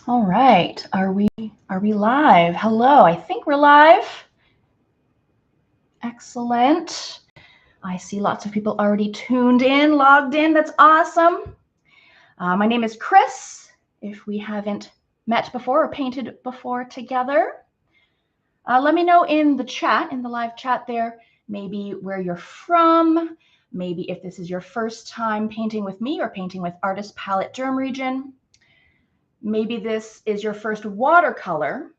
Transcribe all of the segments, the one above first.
All right, are we live? Hello, I think we're live. Excellent. I see lots of people already tuned in, logged in. That's awesome. My name is Chris. If we haven't met before or painted before together, let me know in the chat, in the live chat there, maybe where you're from, maybe if this is your first time painting with me or painting with Artist Palette Durham region. Maybe this is your first watercolor,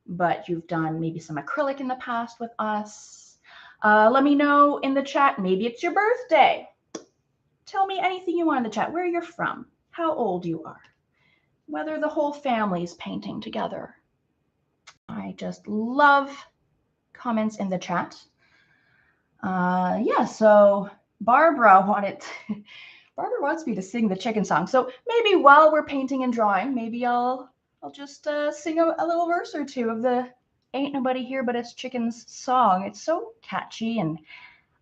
but you've done maybe some acrylic in the past with us. Let me know in the chat. Maybe it's your birthday. Tell me anything you want in the chat, where you're from, how old you are, whether the whole family's painting together. I just love comments in the chat. Yeah, so Barbara wants me to sing the chicken song. So maybe while we're painting and drawing, maybe I'll just sing a little verse or two of the Ain't Nobody Here But Us Chickens song. It's so catchy, and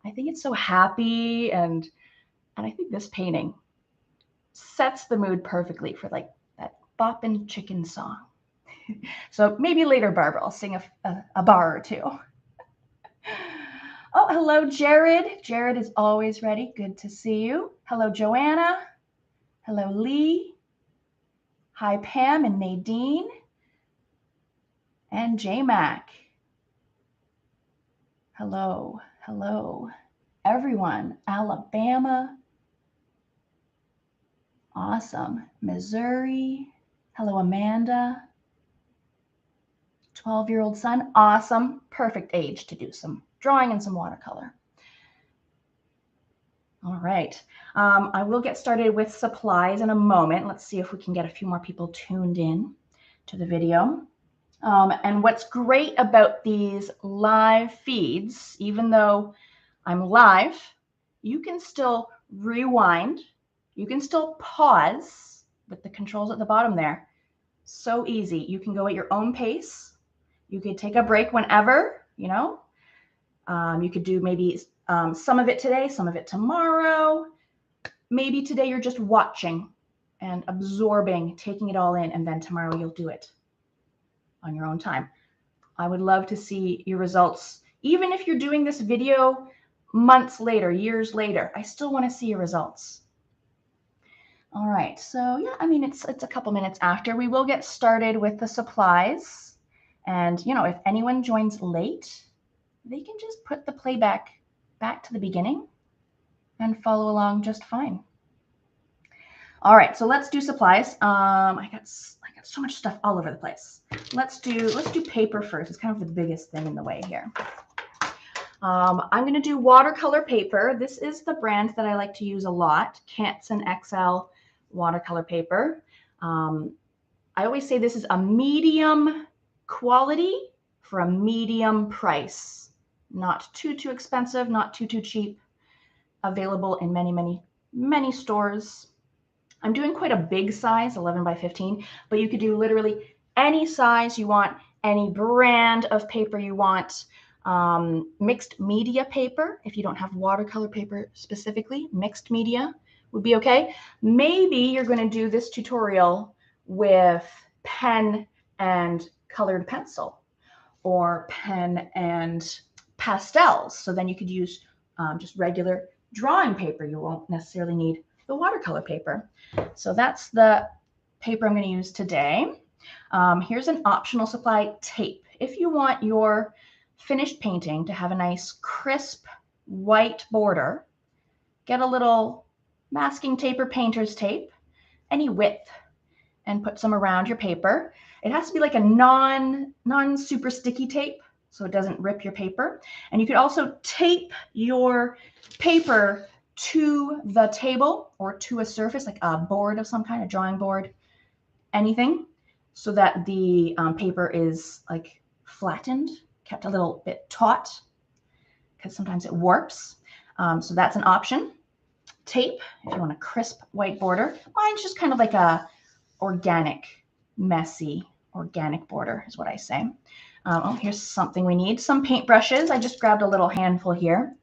I think it's so happy, and I think this painting sets the mood perfectly for like that boppin' chicken song. So maybe later, Barbara, I'll sing a bar or two. Oh, hello, Jared. Jared is always ready. Good to see you. Hello, Joanna. Hello, Lee. Hi, Pam and Nadine. And J-Mac. Hello, hello, everyone. Alabama. Awesome. Missouri. Hello, Amanda. 12-year-old son. Awesome. Perfect age to do some drawing and some watercolor. All right. I will get started with supplies in a moment. Let's see if we can get a few more people tuned in to the video. And what's great about these live feeds, even though I'm live, you can still rewind. You can still pause with the controls at the bottom there. So easy. You can go at your own pace. You could take a break whenever, you know. You could do maybe some of it today, some of it tomorrow. Maybe today you're just watching and absorbing, taking it all in, and then tomorrow you'll do it on your own time. I would love to see your results. Even if you're doing this video months later, years later, I still want to see your results. All right, so yeah, I mean, it's a couple minutes after. We will get started with the supplies. And, you know, if anyone joins late, they can just put the playback back to the beginning and follow along just fine. All right, so let's do supplies. I got so much stuff all over the place. Let's do paper first. It's kind of the biggest thing in the way here. I'm going to do watercolor paper. This is the brand that I like to use a lot, Canson XL watercolor paper. I always say this is a medium quality for a medium price. Not too expensive, not too cheap. Available in many stores. I'm doing quite a big size, 11 by 15, but you could do literally any size you want, any brand of paper you want. Mixed media paper, if you don't have watercolor paper specifically, mixed media would be okay. Maybe you're going to do this tutorial with pen and colored pencil, or pen and pastels. So then you could use just regular drawing paper. You won't necessarily need the watercolor paper. So that's the paper I'm going to use today. Here's an optional supply, tape. If you want your finished painting to have a nice crisp white border, get a little masking tape or painter's tape, any width, and put some around your paper. It has to be like a non-super sticky tape, so it doesn't rip your paper. And you could also tape your paper to the table or to a surface, like a board of some kind, a drawing board, anything, so that the paper is like flattened, kept a little bit taut, because sometimes it warps. So that's an option. Tape, if you want a crisp white border. Mine's just kind of like a organic, messy, organic border is what I say. Oh, here's something we need. Some paint brushes. I just grabbed a little handful here.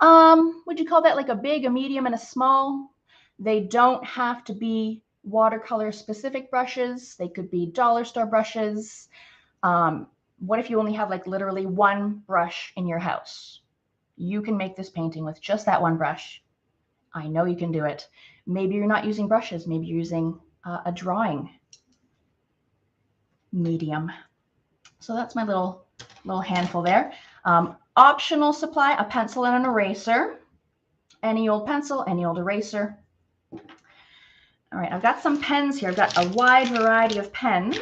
Would you call that like a big, a medium, and a small? They don't have to be watercolor specific brushes. They could be dollar store brushes. What if you only have like literally one brush in your house? You can make this painting with just that one brush. I know you can do it. Maybe you're not using brushes. Maybe you're using a drawing medium. So that's my little handful there. Optional supply, a pencil and an eraser. Any old pencil, any old eraser. All right, I've got some pens here. I've got a wide variety of pens.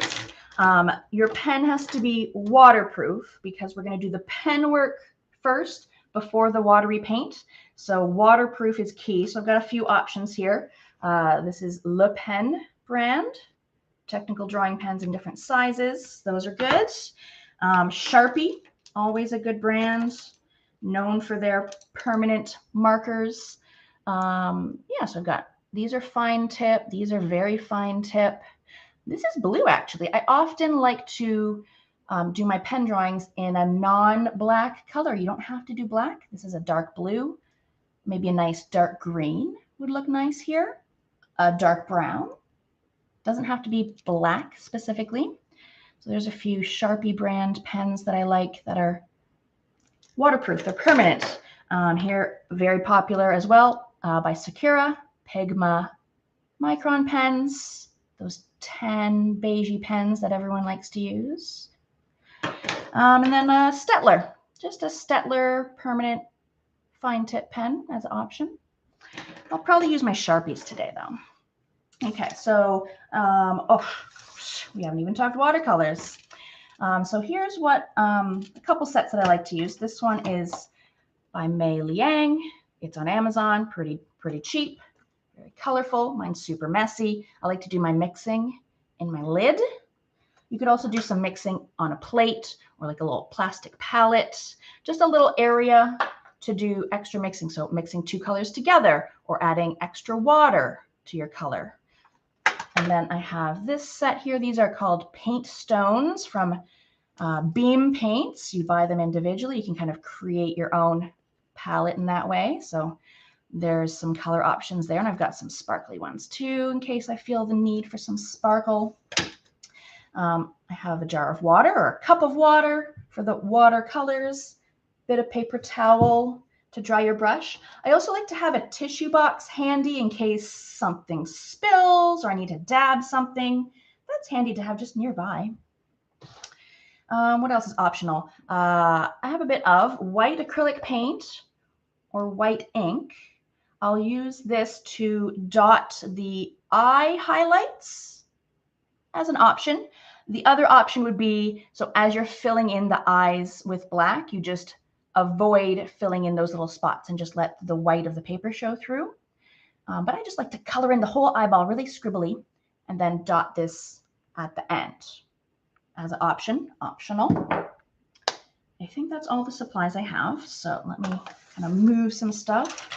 Your pen has to be waterproof because we're going to do the pen work first before the watery paint. So waterproof is key. So I've got a few options here. This is Le Pen brand. Technical drawing pens in different sizes. Those are good. Sharpie, always a good brand, known for their permanent markers. Yeah, so I've got, these are fine tip. These are very fine tip. This is blue, actually. I often like to do my pen drawings in a non-black color. You don't have to do black. This is a dark blue. Maybe a nice dark green would look nice here. A dark brown. Doesn't have to be black specifically. So there's a few Sharpie brand pens that I like that are waterproof. They're permanent. Here, very popular as well by Sakura, Pigma Micron pens. Those 10 beigey pens that everyone likes to use. And then a Stettler, just a Stettler permanent fine tip pen as an option. I'll probably use my Sharpies today though. Okay, so, oh, we haven't even talked watercolors. So here's what, a couple sets that I like to use. This one is by Mei Liang. It's on Amazon, pretty cheap, very colorful. Mine's super messy. I like to do my mixing in my lid. You could also do some mixing on a plate or like a little plastic palette, just a little area to do extra mixing. So mixing two colors together or adding extra water to your color. And then I have this set here. These are called paint stones from Beam Paints. You buy them individually. You can kind of create your own palette in that way. So there's some color options there. And I've got some sparkly ones too, in case I feel the need for some sparkle. I have a jar of water or a cup of water for the watercolors, bit of paper towel to dry your brush. I also like to have a tissue box handy in case something spills or I need to dab something. That's handy to have just nearby. What else is optional? I have a bit of white acrylic paint or white ink. I'll use this to dot the eye highlights as an option. The other option would be, so as you're filling in the eyes with black, you just avoid filling in those little spots and just let the white of the paper show through. But I just like to color in the whole eyeball really scribbly and then dot this at the end as an option, optional. I think that's all the supplies I have. So let me kind of move some stuff.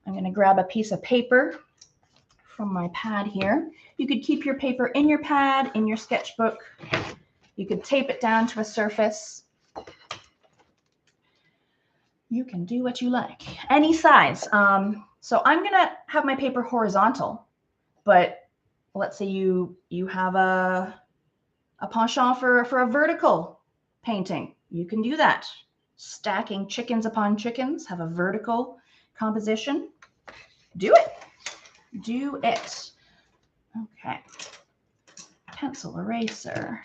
I'm going to grab a piece of paper from my pad here. You could keep your paper in your pad, in your sketchbook. You could tape it down to a surface. You can do what you like, any size. So I'm going to have my paper horizontal, but let's say you have a penchant for a vertical painting. You can do that. Stacking chickens upon chickens, have a vertical composition. Do it. Do it. Okay. Pencil, eraser,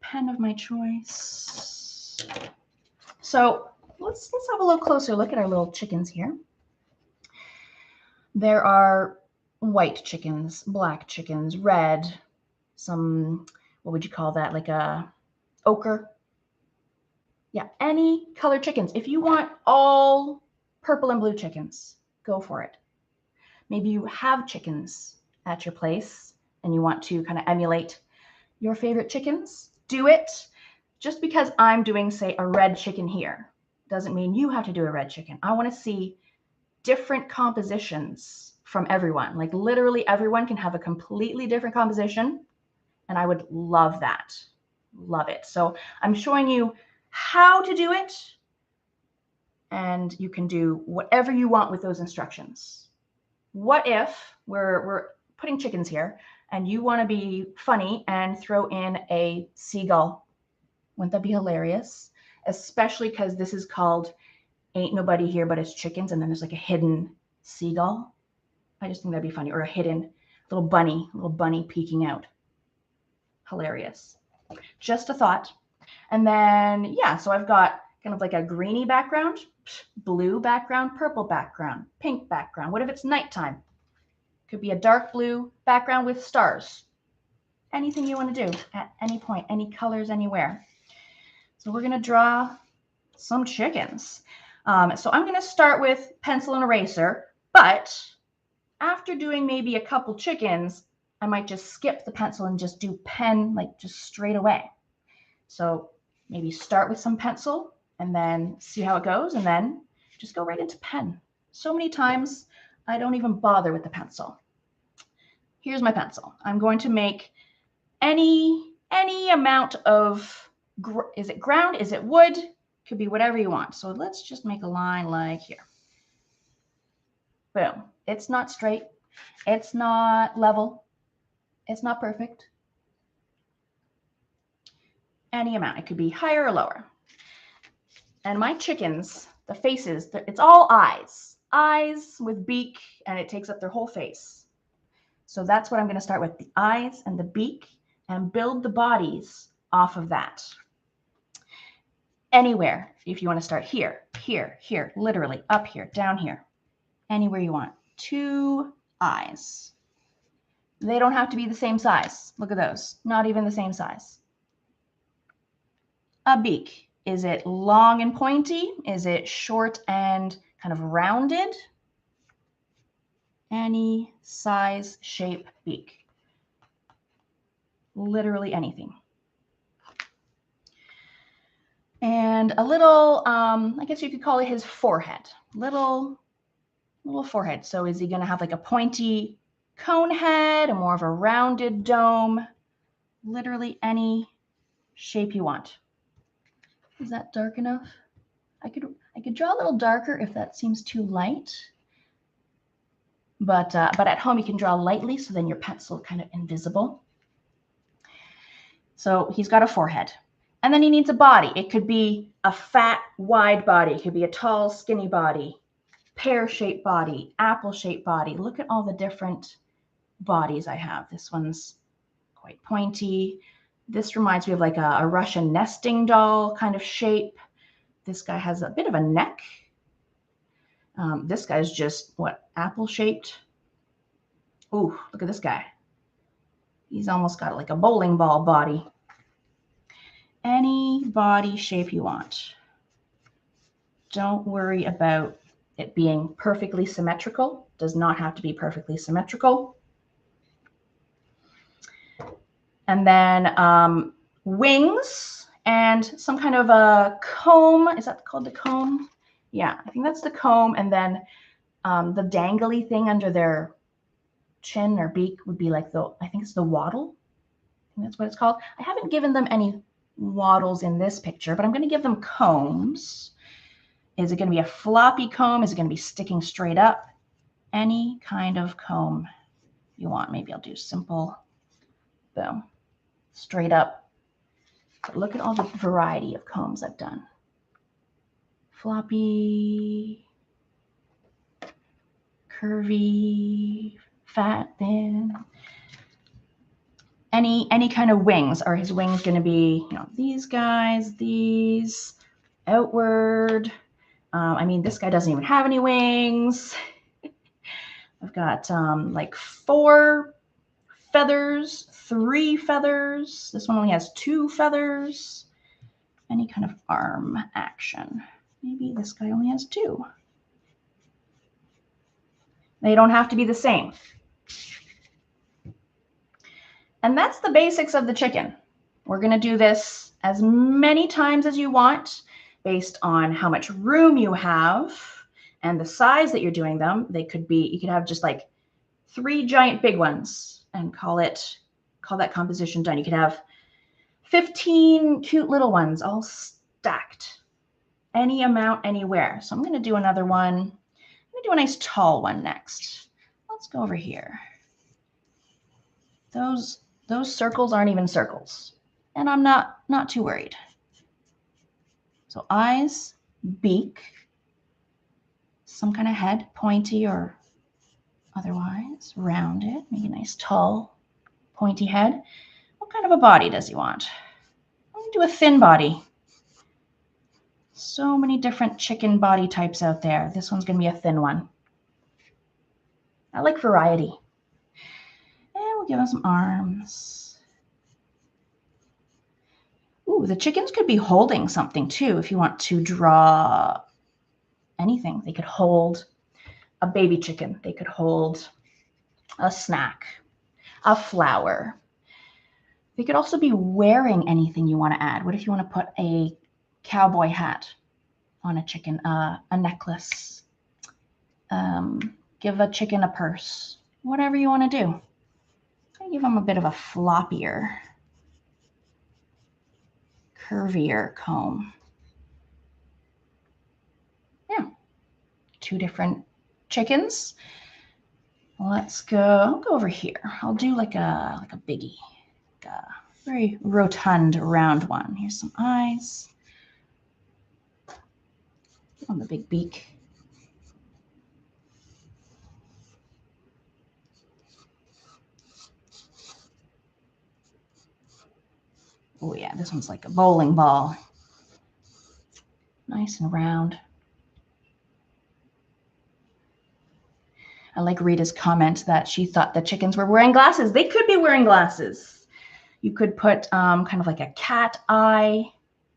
pen of my choice. So let's have a little closer look at our little chickens here. There are white chickens, black chickens, red, some, what would you call that? Like a ochre. Yeah, any color chickens. If you want all purple and blue chickens, go for it. Maybe you have chickens at your place and you want to kind of emulate your favorite chickens. Do it. Just because I'm doing, say, a red chicken here doesn't mean you have to do a red chicken. I want to see different compositions from everyone. Like literally everyone can have a completely different composition, and I would love that. Love it. So I'm showing you how to do it, and you can do whatever you want with those instructions. What if we're putting chickens here and you want to be funny and throw in a seagull. Wouldn't that be hilarious? Especially because this is called Ain't Nobody Here But It's Chickens, and then there's like a hidden seagull. I just think that'd be funny. Or a hidden little bunny peeking out. Hilarious. Just a thought. And then, yeah, so I've got kind of like a greeny background, blue background, purple background, pink background. What if it's nighttime? Could be a dark blue background with stars. Anything you want to do at any point, any colors, anywhere. So we're going to draw some chickens. So I'm going to start with pencil and eraser, but after doing maybe a couple chickens, I might just skip the pencil and just do pen, like just straight away. So maybe start with some pencil and then see how it goes, and then just go right into pen. So many times I don't even bother with the pencil. Here's my pencil. I'm going to make any amount of, is it ground? Is it wood? Could be whatever you want. So let's just make a line like here. Boom. It's not straight. It's not level. It's not perfect. Any amount. It could be higher or lower. And my chickens, the faces, it's all eyes. Eyes with beak, and it takes up their whole face. So that's what I'm going to start with, the eyes and the beak, and build the bodies off of that. Anywhere, if you want to start here, here, here, literally up here, down here, anywhere you want. 2 eyes. They don't have to be the same size. Look at those, not even the same size. A beak. Is it long and pointy? Is it short and kind of rounded? Any size, shape, beak. Literally anything. And a little, I guess you could call it his forehead. Little forehead. So is he going to have like a pointy cone head, or more of a rounded dome? Literally any shape you want. Is that dark enough? I could draw a little darker if that seems too light. But at home you can draw lightly, so then your pencil kind of invisible. So he's got a forehead. And then he needs a body. It could be a fat, wide body. It could be a tall, skinny body, pear-shaped body, apple-shaped body. Look at all the different bodies I have. This one's quite pointy. This reminds me of like a Russian nesting doll kind of shape. This guy has a bit of a neck. This guy's just, what, apple-shaped? Ooh, look at this guy. He's almost got like a bowling ball body. Any body shape you want. Don't worry about it being perfectly symmetrical. Does not have to be perfectly symmetrical. And then wings and some kind of a comb. Is that called the comb? Yeah, I think that's the comb. And then the dangly thing under their chin or beak would be like I think it's the wattle. I think that's what it's called. I haven't given them any wattles in this picture, but I'm going to give them combs. Is it going to be a floppy comb? Is it going to be sticking straight up? Any kind of comb you want. Maybe I'll do simple, boom, straight up. But look at all the variety of combs I've done. Floppy, curvy, fat, thin. Any kind of wings. Are his wings going to be, you know, these guys, these, outward? I mean, this guy doesn't even have any wings. I've got like 4 feathers, 3 feathers. This one only has 2 feathers. Any kind of arm action. Maybe this guy only has 2. They don't have to be the same. And that's the basics of the chicken. We're going to do this as many times as you want based on how much room you have and the size that you're doing them. They could be, you could have just like 3 giant big ones and call that composition done. You could have 15 cute little ones all stacked. Any amount, anywhere. So I'm going to do another one. I'm going to do a nice tall one next. Let's go over here. Those circles aren't even circles. And I'm not too worried. So eyes, beak, some kind of head, pointy or otherwise, rounded, maybe a nice tall, pointy head. What kind of a body does he want? I'm going to do a thin body. So many different chicken body types out there. This one's going to be a thin one. I like variety. And we'll give him some arms. Ooh, the chickens could be holding something too if you want to draw anything. They could hold a baby chicken. They could hold a snack, a flower. They could also be wearing anything you want to add. What if you want to put a cowboy hat on a chicken, a necklace, give a chicken a purse, whatever you want to do. I give them a bit of a floppier, curvier comb. Yeah, 2 different chickens. Let's go. I'll go over here. I'll do like a biggie, like a very rotund, round one. Here's some eyes. On the big beak. Oh yeah, this one's like a bowling ball. Nice and round. I like Rita's comment that she thought the chickens were wearing glasses. They could be wearing glasses. You could put kind of like a cat eye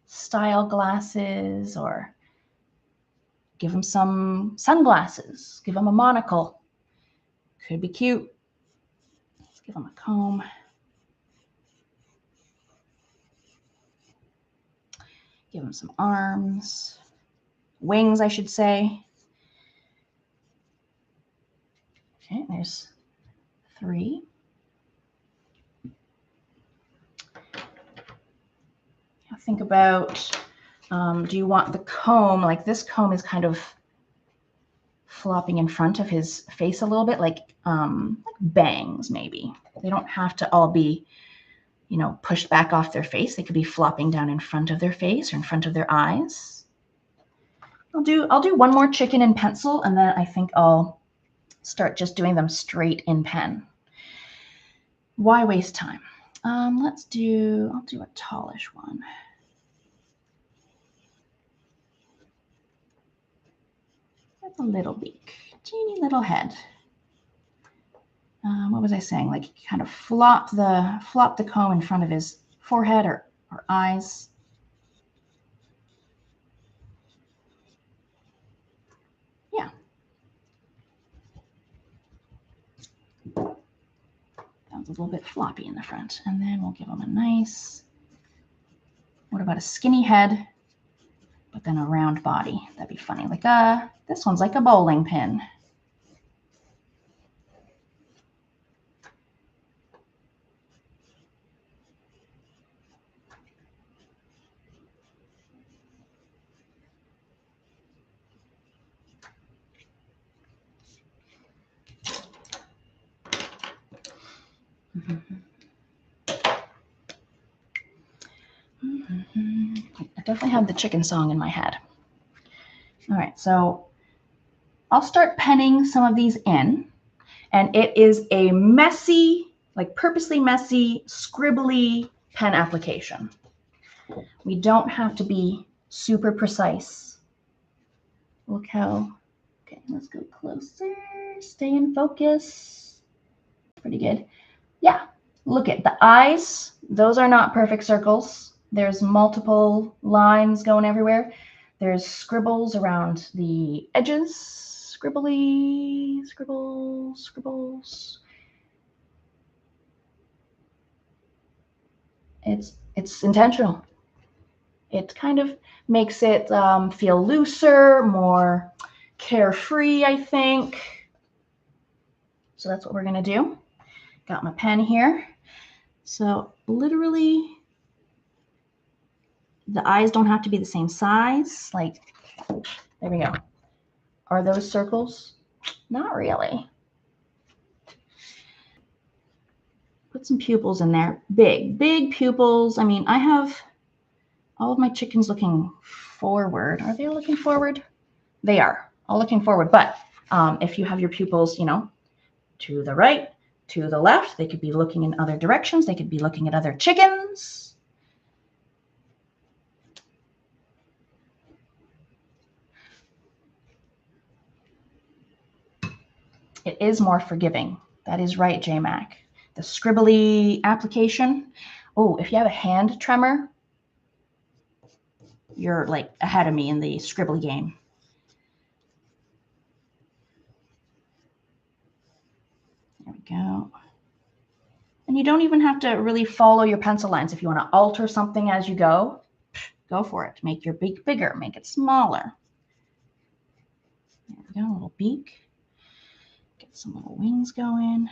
style glasses, or give them some sunglasses. Give them a monocle. Could be cute. Let's give them a comb. Give them some arms. Wings, I should say. Okay, there's 3. Now think about, do you want the comb, like this comb is kind of flopping in front of his face a little bit, like bangs maybe. They don't have to all be, you know, pushed back off their face. They could be flopping down in front of their face or in front of their eyes. I'll do one more chicken in pencil, and then I think I'll start just doing them straight in pen. Why waste time? I'll do a tallish one. With a little beak, teeny little head. What was I saying? Like kind of flop the comb in front of his forehead or eyes. Yeah. That was a little bit floppy in the front. And then we'll give him a nice, what about a skinny head, but then a round body? That'd be funny. Like this one's like a bowling pin. I definitely have the chicken song in my head. All right, so I'll start penning some of these in, and it is a messy, like purposely messy, scribbly pen application. We don't have to be super precise. Look how, okay, let's go closer, stay in focus. Pretty good. Yeah, look at the eyes. Those are not perfect circles. There's multiple lines going everywhere. There's scribbles around the edges. Scribbly, scribbles, scribbles. It's intentional. It kind of makes it feel looser, more carefree, I think. So that's what we're gonna do. Got my pen here. So literally, the eyes don't have to be the same size. Like, there we go. Are those circles? Not really. put some pupils in there. Big, big pupils. I mean, I have all of my chickens looking forward. Are they looking forward? They are all looking forward. But if you have your pupils, you know, to the right, to the left, they could be looking in other directions. They could be looking at other chickens. It is more forgiving. That is right, JMac. The scribbly application. Oh, if you have a hand tremor, you're like ahead of me in the scribbly game. There we go. And you don't even have to really follow your pencil lines. If you want to alter something as you go for it. Make your beak bigger, make it smaller. There we go, a little beak. Get some little wings going.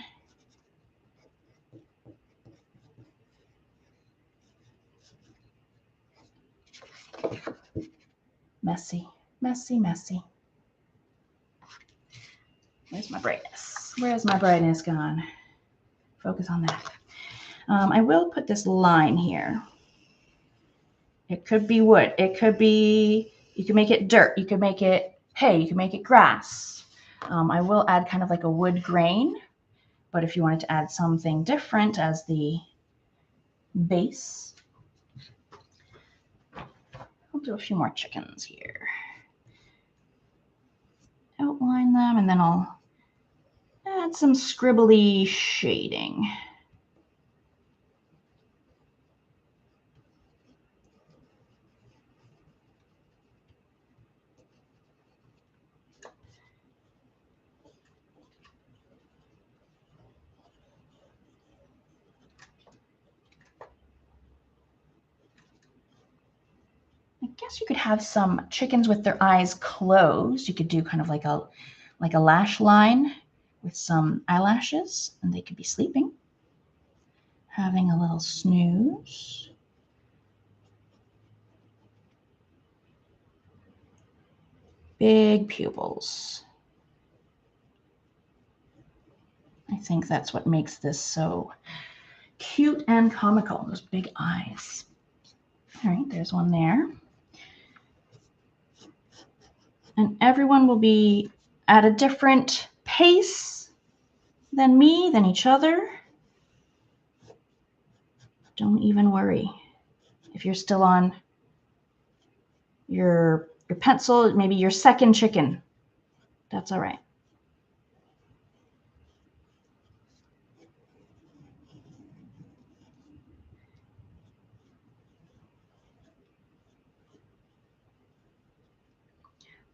Messy, messy, messy. Where's my brightness? Where's my brightness gone? Focus on that. I will put this line here. It could be wood. It could be, you can make it dirt. You could make it hay. You can make it grass. I will add kind of like a wood grain, but if you wanted to add something different as the base, I'll do a few more chickens here. Outline them, and then I'll add some scribbly shading. I guess you could have some chickens with their eyes closed. You could do kind of like a lash line with some eyelashes, and they could be sleeping, having a little snooze. Big pupils. I think that's what makes this so cute and comical, those big eyes. All right, there's one there. And everyone will be at a different pace than me, than each other. Don't even worry. If you're still on your pencil, maybe your second chicken, that's all right.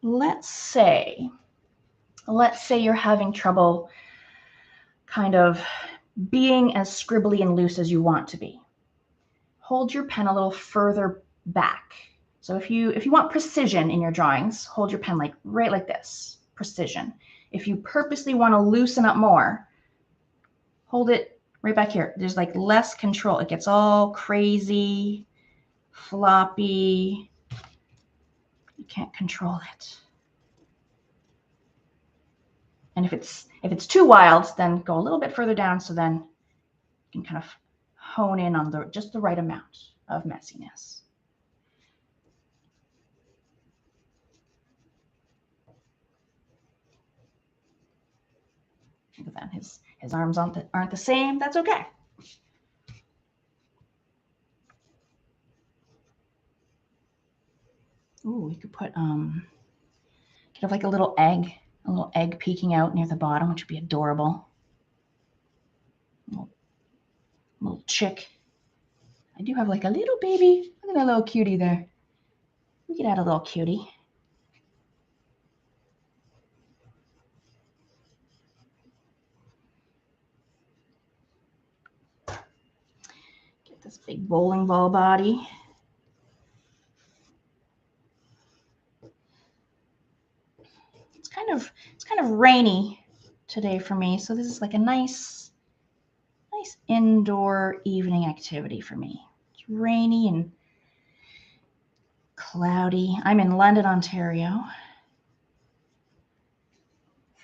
Let's say you're having trouble kind of being as scribbly and loose as you want to be. Hold your pen a little further back. So if you want precision in your drawings, hold your pen like right like this, precision. If you purposely want to loosen up more, hold it right back here. There's like less control. It gets all crazy, floppy. You can't control it. And if it's too wild, then go a little bit further down, so then you can kind of hone in on just the right amount of messiness. Look at that. His arms aren't the same. That's okay. Ooh, we could put kind of like a little egg peeking out near the bottom, which would be adorable. Little chick. I do have like a little baby. Look at that little cutie there. We could add a little cutie. Get this big bowling ball body. It's kind of rainy today for me, so this is like a nice indoor evening activity for me. It's rainy and cloudy. I'm in London, Ontario.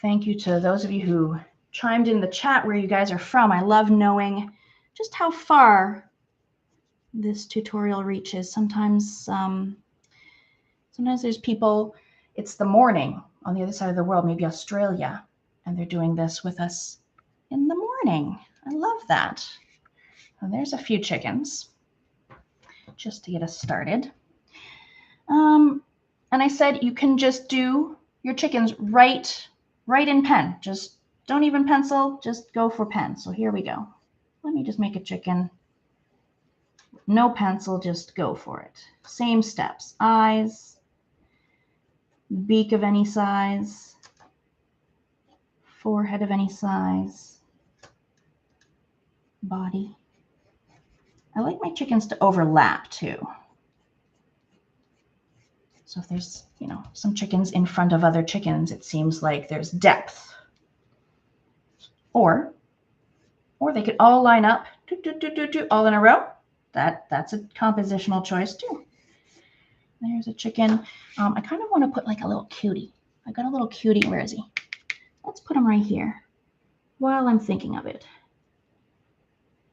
Thank you to those of you who chimed in the chat where you guys are from. I love knowing just how far this tutorial reaches. Sometimes, sometimes there's people, it's the morning on the other side of the world, maybe Australia, and they're doing this with us in the morning. I love that. And there's a few chickens just to get us started. And I said you can just do your chickens right in pen. Just don't even pencil, just go for pen. So here we go. Let me just make a chicken. No pencil, just go for it. Same steps. Eyes, beak of any size, forehead of any size, body. I like my chickens to overlap too. So if there's, you know, some chickens in front of other chickens, it seems like there's depth. Or they could all line up, all in a row. That's a compositional choice too. There's a chicken. I kind of want to put like a little cutie. I got a little cutie. Where is he? Let's put him right here while I'm thinking of it.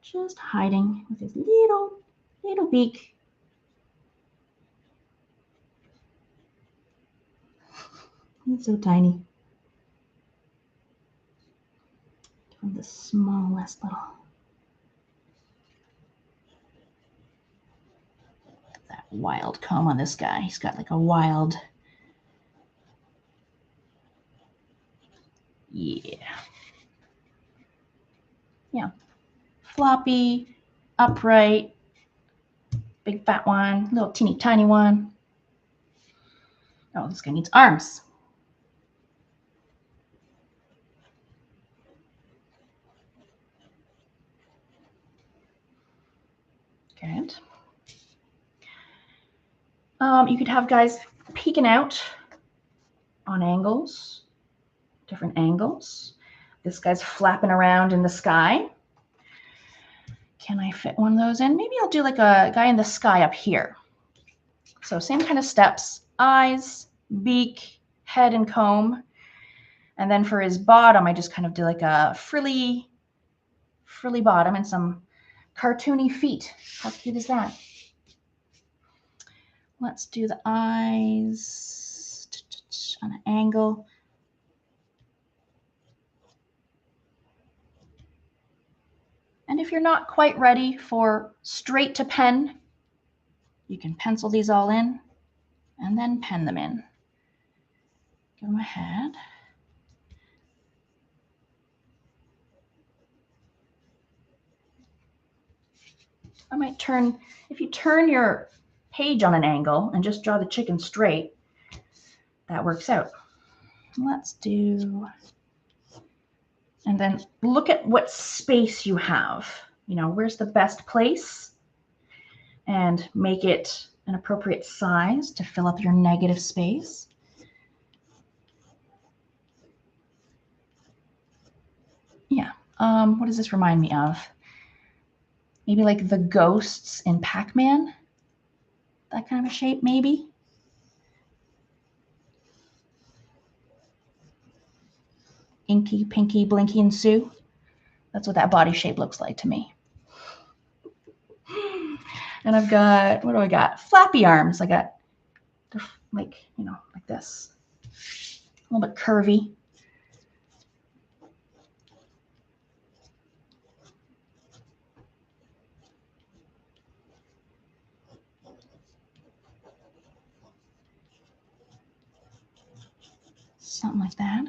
Just hiding with his little beak. He's so tiny. From the smallest little. That wild comb on this guy. He's got like a wild. Yeah. Yeah. Floppy, upright, big fat one, little teeny tiny one. Oh, this guy needs arms. Good. You could have guys peeking out on angles, different angles. This guy's flapping around in the sky. Can I fit one of those in? Maybe I'll do like a guy in the sky up here. So same kind of steps, eyes, beak, head, and comb. And then for his bottom, I just kind of do like a frilly bottom and some cartoony feet. How cute is that? Let's do the eyes on an angle. And if you're not quite ready for straight to pen, you can pencil these all in and then pen them in. Give them a head. I might turn, if you turn your page on an angle and just draw the chicken straight, that works out. Let's do, and then look at what space you have. You know, where's the best place? And make it an appropriate size to fill up your negative space. Yeah, what does this remind me of? Maybe like the ghosts in Pac-Man? That kind of a shape, maybe? Inky, Pinky, Blinky, and Sue. That's what that body shape looks like to me. And I've got, what do I got? Flappy arms. I got, like, you know, like this. A little bit curvy. Something like that.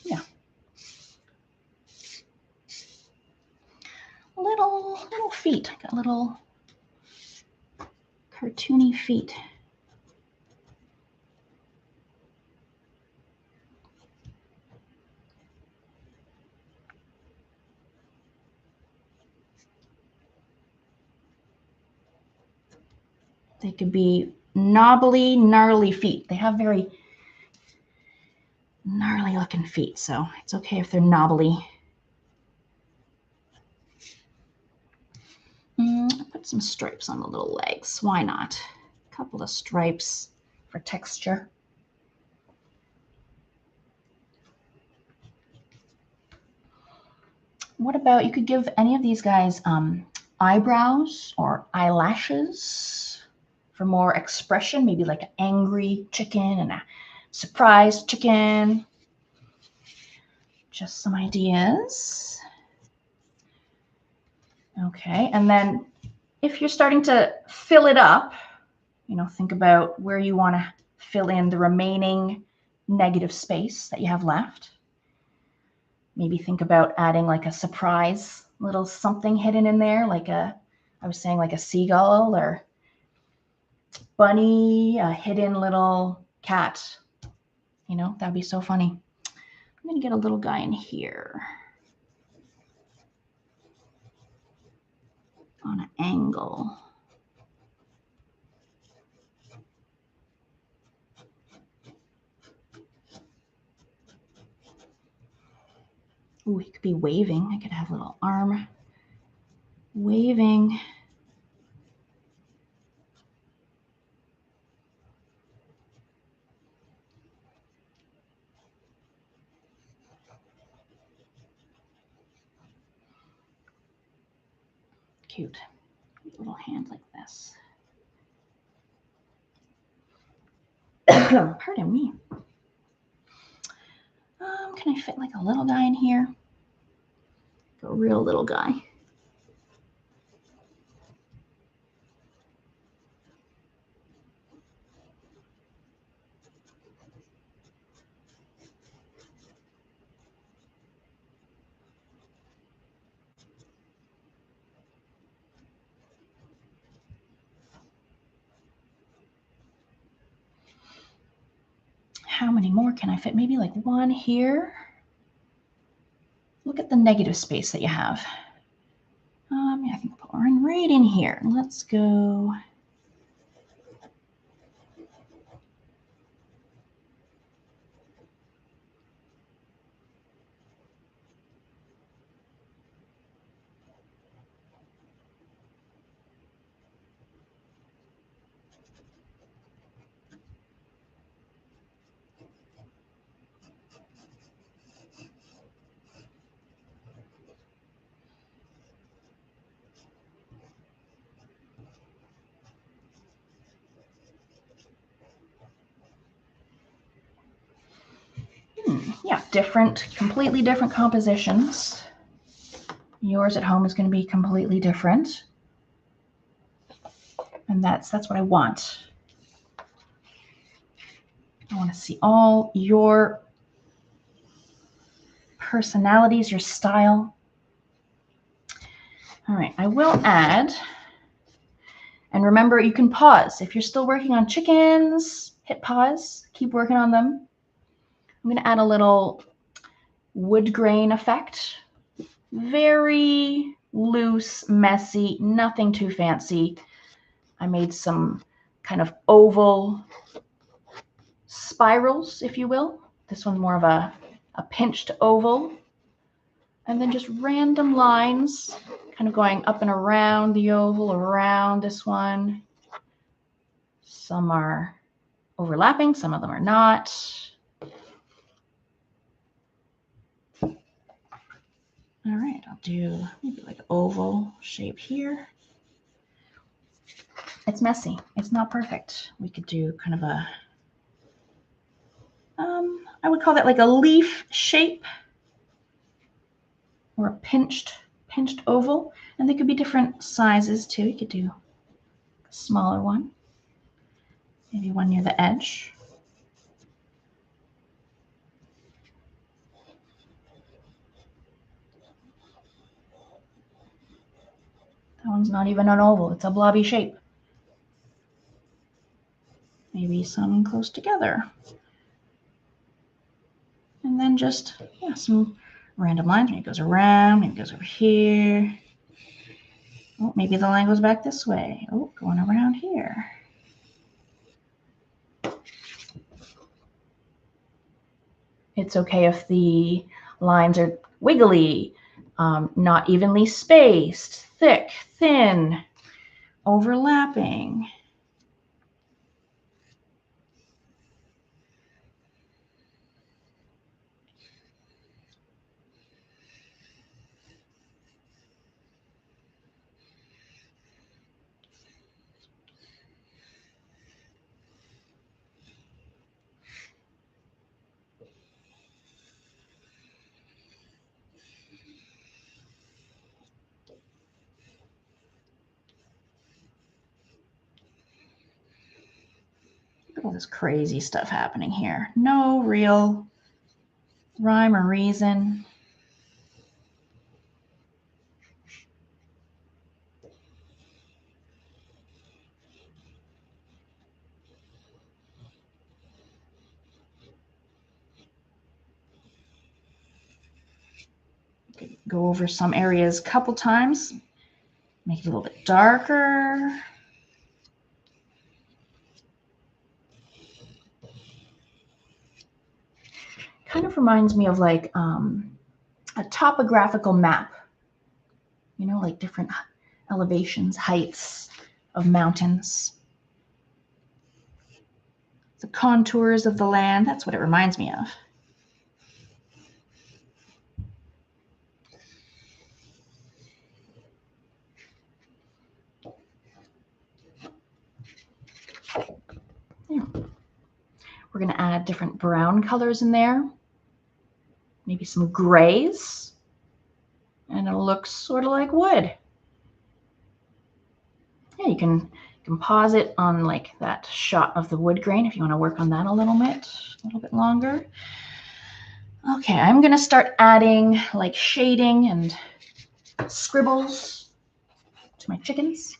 Yeah. Little feet. I got little cartoony feet. They could be knobbly, gnarly feet. They have very gnarly looking feet, so it's okay if they're knobbly. Put some stripes on the little legs. Why not? A couple of stripes for texture. what about, you could give any of these guys eyebrows or eyelashes for more expression, maybe like an angry chicken and a surprised chicken. Just some ideas. Okay, and then if you're starting to fill it up, you know, think about where you want to fill in the remaining negative space that you have left. Maybe think about adding like a surprise little something hidden in there, like I was saying, like a seagull or bunny, a hidden little cat. You know, that'd be so funny. I'm going to get a little guy in here on an angle. Ooh, he could be waving. I could have a little arm waving. Cute. Little hand like this. Pardon me. Can I fit like a little guy in here? A real little guy. How many more can I fit? Maybe like one here. Look at the negative space that you have. Yeah, I think I'll put one right in here. Let's go. Yeah, different, completely different compositions. Yours at home is going to be completely different. And that's what I want. I want to see all your personalities, your style. All right, I will add, and remember, you can pause. If you're still working on chickens, hit pause, keep working on them. I'm going to add a little wood grain effect. Very loose, messy, nothing too fancy. I made some kind of oval spirals, if you will. This one's more of a pinched oval. And then just random lines kind of going up and around the oval, around this one. Some are overlapping, some of them are not. All right, I'll do maybe like an oval shape here. It's messy. It's not perfect. We could do kind of a, I would call that like a leaf shape or a pinched oval. And they could be different sizes too. You could do a smaller one, maybe one near the edge. That one's not even an oval. It's a blobby shape. Maybe some close together. And then just, yeah, some random lines. Maybe it goes around, maybe it goes over here. Oh, maybe the line goes back this way. Oh, going around here. It's okay if the lines are wiggly, not evenly spaced, thick, thin, overlapping. all this crazy stuff happening here. No real rhyme or reason. Go over some areas a couple times, make it a little bit darker. Kind of reminds me of like a topographical map, you know, like different elevations, heights of mountains. The contours of the land, that's what it reminds me of. Yeah. We're going to add different brown colors in there, maybe some grays, and it'll look sort of like wood. Yeah, you can pause it on like that shot of the wood grain if you want to work on that a little bit longer. Okay, I'm going to start adding like shading and scribbles to my chickens.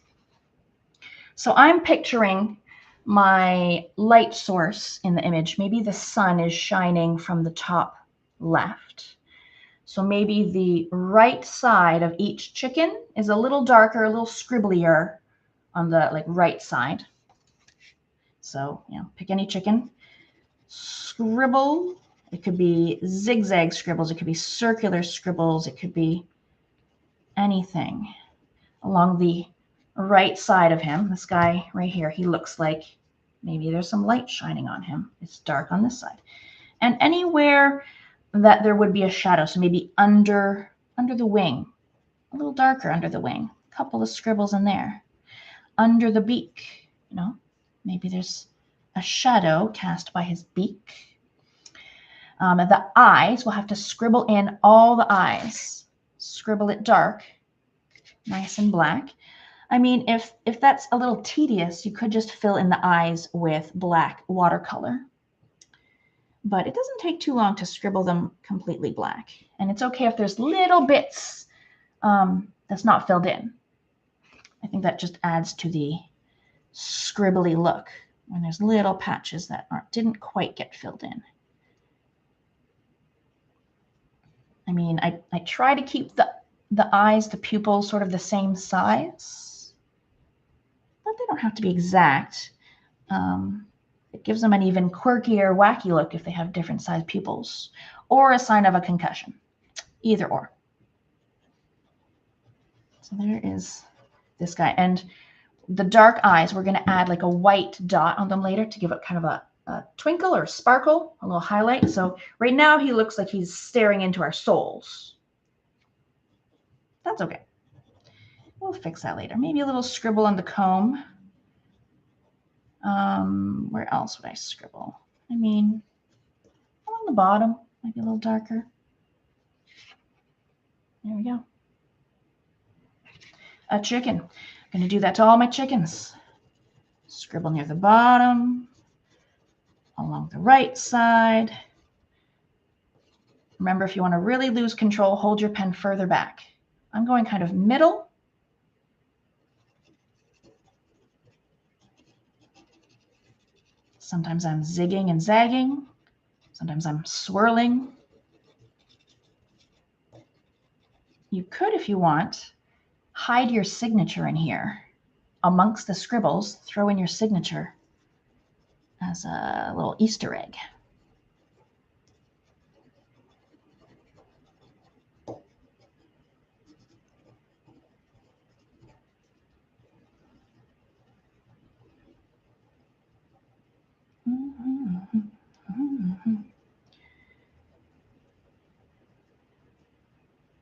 So I'm picturing my light source in the image. Maybe the sun is shining from the top left. So maybe the right side of each chicken is a little darker, a little scribblier on the like right side. So, you know, pick any chicken, scribble. It could be zigzag scribbles. It could be circular scribbles. It could be anything along the right side of him. This guy right here, he looks like maybe there's some light shining on him. It's dark on this side. And anywhere that there would be a shadow, so maybe under the wing, a little darker under the wing, a couple of scribbles in there. Under the beak, you know, maybe there's a shadow cast by his beak. The eyes, we'll have to scribble in all the eyes. Scribble it dark, nice and black. I mean, if that's a little tedious, you could just fill in the eyes with black watercolor. But it doesn't take too long to scribble them completely black. And it's okay if there's little bits that's not filled in. I think that just adds to the scribbly look when there's little patches that didn't quite get filled in. I mean, I try to keep the eyes, the pupils sort of the same size, but they don't have to be exact. It gives them an even quirkier, wacky look if they have different size pupils, or a sign of a concussion, either or. So there is this guy. And the dark eyes, we're going to add like a white dot on them later to give it kind of a twinkle or sparkle, a little highlight. So right now he looks like he's staring into our souls. That's okay. We'll fix that later. Maybe a little scribble on the comb. Where else would I scribble? I mean, along the bottom, maybe a little darker. There we go. A chicken. I'm going to do that to all my chickens. Scribble near the bottom, along the right side. Remember, if you want to really lose control, hold your pen further back. I'm going kind of middle. Sometimes I'm zigging and zagging. Sometimes I'm swirling. You could, if you want, hide your signature in here. Amongst the scribbles, throw in your signature as a little Easter egg.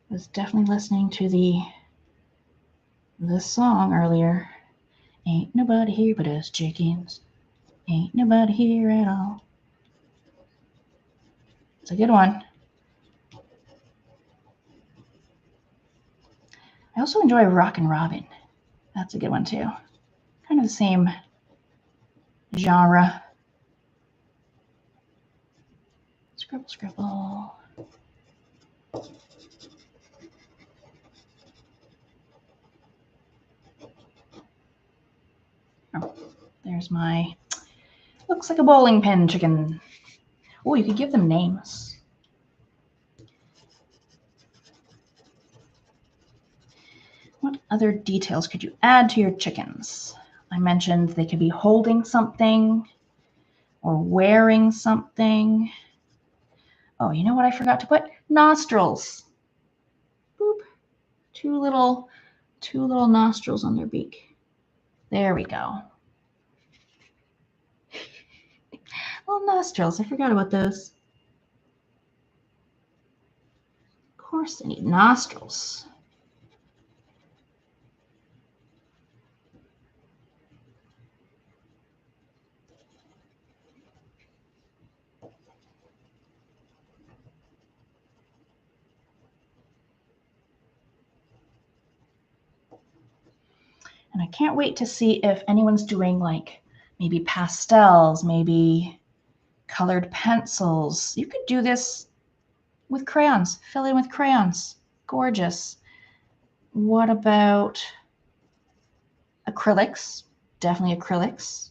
Was definitely listening to the song earlier. Ain't nobody here but us chickens. Ain't nobody here at all. It's a good one. I also enjoy Rockin' Robin. That's a good one too. Kind of the same genre. Scribble, scribble. Oh, there's my, looks like a bowling pin chicken. Oh, you could give them names. What other details could you add to your chickens? I mentioned they could be holding something or wearing something. Oh, you know what I forgot to put? Nostrils. Boop. Two little nostrils on their beak. There we go. Little nostrils. I forgot about those. Of course they need nostrils. And I can't wait to see if anyone's doing like maybe pastels, maybe colored pencils. You could do this with crayons, fill in with crayons. Gorgeous. What about acrylics? Definitely acrylics.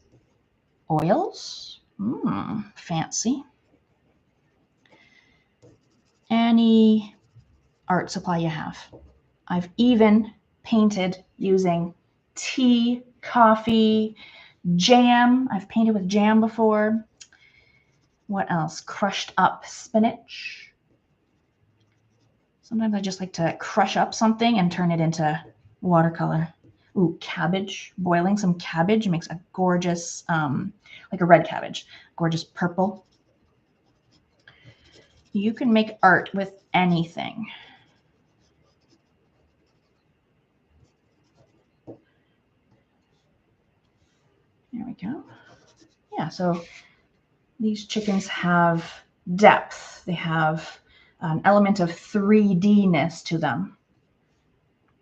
Oils? Fancy. Any art supply you have. I've even painted using tea, coffee, jam. I've painted with jam before. What else? Crushed up spinach. Sometimes I just like to crush up something and turn it into watercolor. Ooh, cabbage. Boiling some cabbage makes a gorgeous, like a red cabbage, gorgeous purple. You can make art with anything. There we go. Yeah, so these chickens have depth. They have an element of 3D-ness to them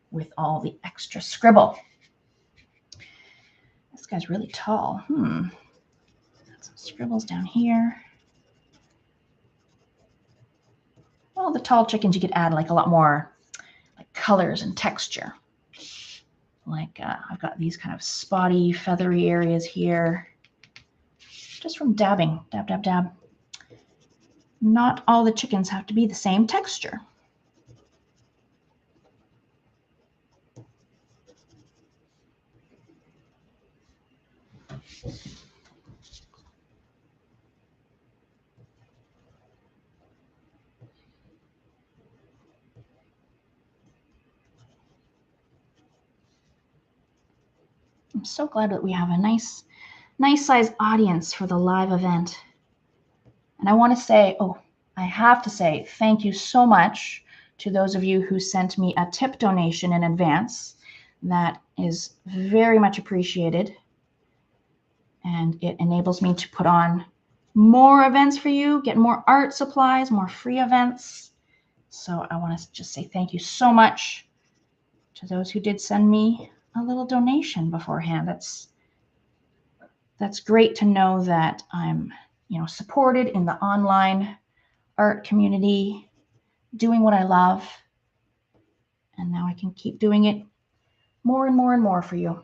with all the extra scribble. This guy's really tall. Got some scribbles down here. Well, the tall chickens, you could add like a lot more like colors and texture. Like I've got these kind of spotty, feathery areas here, just from dabbing, dab, dab, dab. Not all the chickens have to be the same texture. I'm so glad that we have a nice size audience for the live event. And I want to say, I have to say thank you so much to those of you who sent me a tip donation in advance. That is very much appreciated. And it enables me to put on more events for you, get more art supplies, more free events. So I want to just say thank you so much to those who did send me a little donation beforehand. That's great to know that I'm, supported in the online art community, doing what I love. And now I can keep doing it more and more and more for you.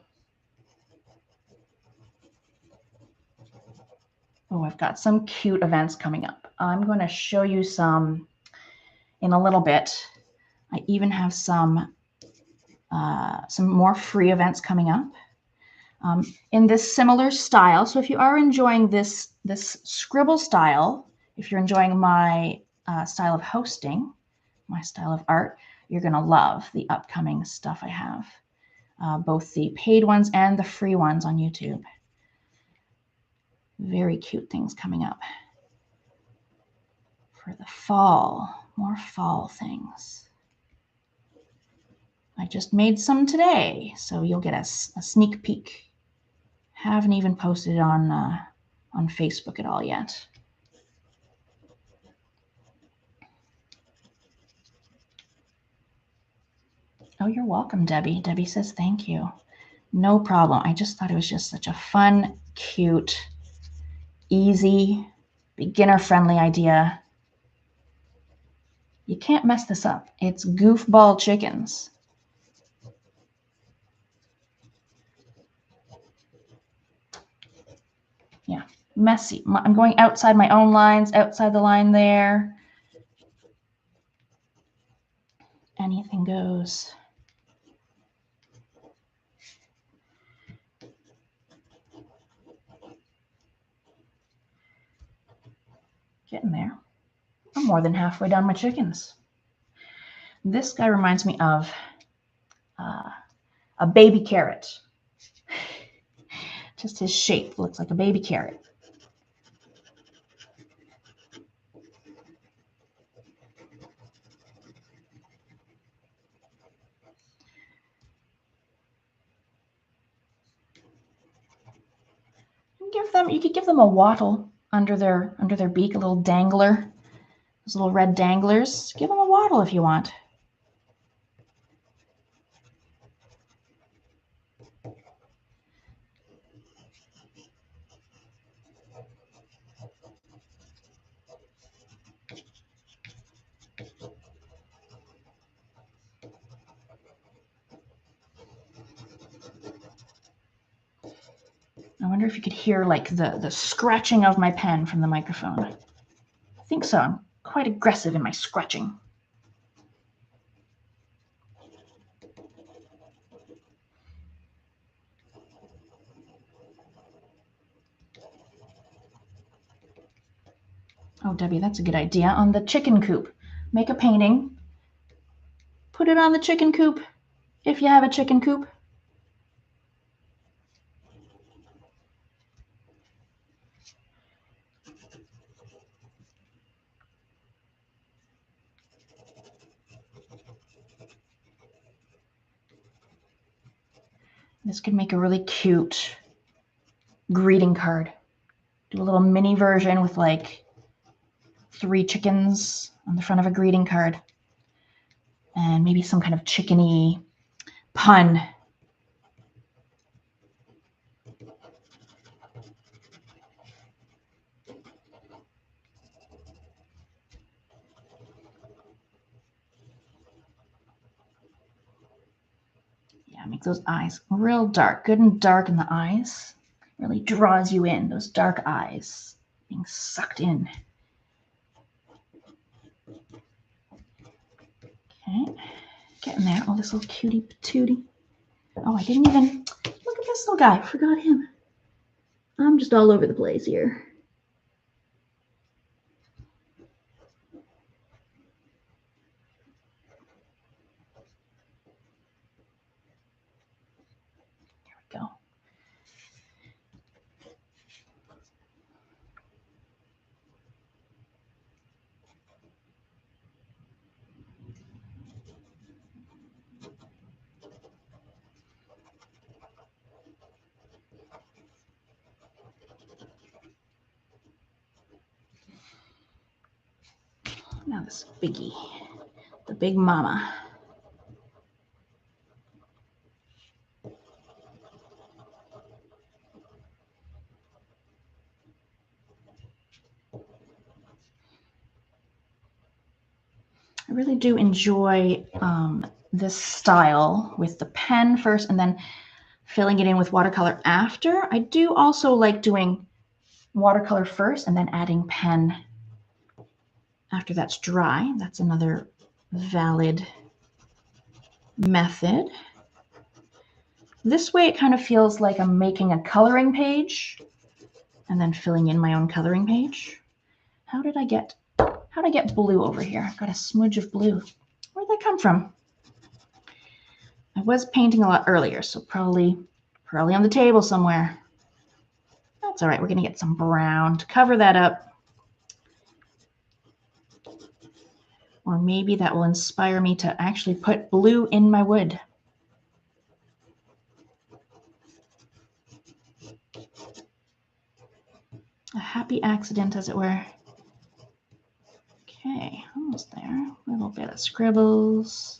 Oh, I've got some cute events coming up. I'm going to show you some in a little bit. I even have some more free events coming up in this similar style. So if you are enjoying this scribble style, if you're enjoying my style of hosting, my style of art, you're going to love the upcoming stuff I have, both the paid ones and the free ones on YouTube. Very cute things coming up for the fall, more fall things. I just made some today, so you'll get a sneak peek. Haven't even posted it on Facebook at all yet. Oh, you're welcome, Debbie. Debbie says thank you. No problem. I just thought it was just such a fun, cute, easy, beginner-friendly idea. You can't mess this up. It's goofball chickens. Yeah, messy. I'm going outside my own lines, outside the line there. Anything goes. Getting there. I'm more than halfway done my chickens. This guy reminds me of a baby carrot. Just his shape looks like a baby carrot. You could give them a wattle under their beak, a little dangler. Those little red danglers. Give them a wattle if you want. I wonder if you could hear like the scratching of my pen from the microphone. I think so. I'm quite aggressive in my scratching. Oh, Debbie, that's a good idea. On the chicken coop, make a painting. Put it on the chicken coop if you have a chicken coop. This could make a really cute greeting card. Do a little mini version with like 3 chickens on the front of a greeting card. And maybe some kind of chickeny pun. Yeah, make those eyes real dark. Good and dark in the eyes. Really draws you in, those dark eyes being sucked in. Okay, getting there. Oh, this little cutie patootie. Oh, I didn't even look at this little guy. Forgot him. I'm just all over the place here. There we go. Now this biggie, the big mama. I really do enjoy this style with the pen first and then filling it in with watercolor after. I do also like doing watercolor first and then adding pen after that's dry. That's another valid method. This way it kind of feels like I'm making a coloring page and then filling in my own coloring page. How did I get blue over here? I've got a smudge of blue. Where'd that come from? I was painting a lot earlier, so probably on the table somewhere. That's all right. We're going to get some brown to cover that up. Or maybe that will inspire me to actually put blue in my wood. A happy accident, as it were. Okay, almost there. A little bit of scribbles.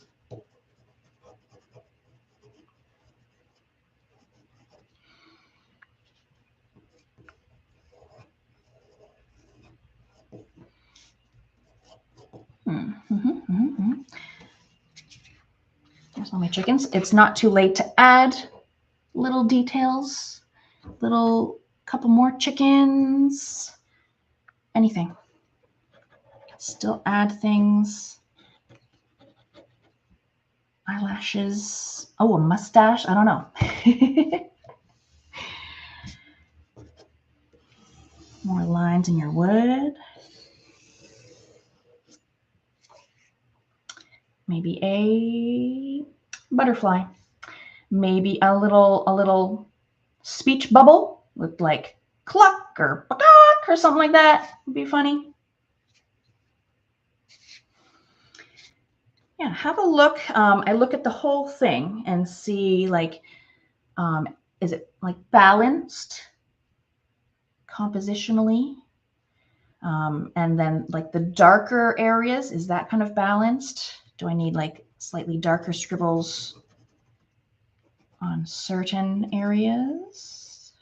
So my chickens, it's not too late to add little details, little couple more chickens, anything. Still add things. Eyelashes. Oh, a mustache. I don't know. More lines in your wood. Maybe a butterfly. Maybe a little speech bubble with like cluck or bakak or something like that. Would be funny. Yeah, have a look. I look at the whole thing and see like, is it like balanced compositionally? And then like the darker areas, is that kind of balanced? Do I need like slightly darker scribbles on certain areas?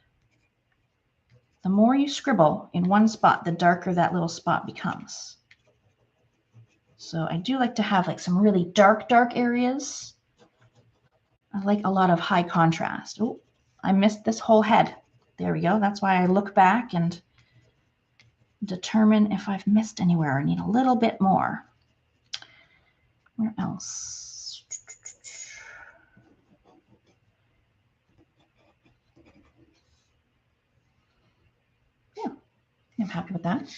The more you scribble in one spot, the darker that little spot becomes. So I do like to have like some really dark areas. I like a lot of high contrast. Oh, I missed this whole head. There we go. That's why I look back and determine if I've missed anywhere or need a little bit more. Where else? Yeah, I'm happy with that.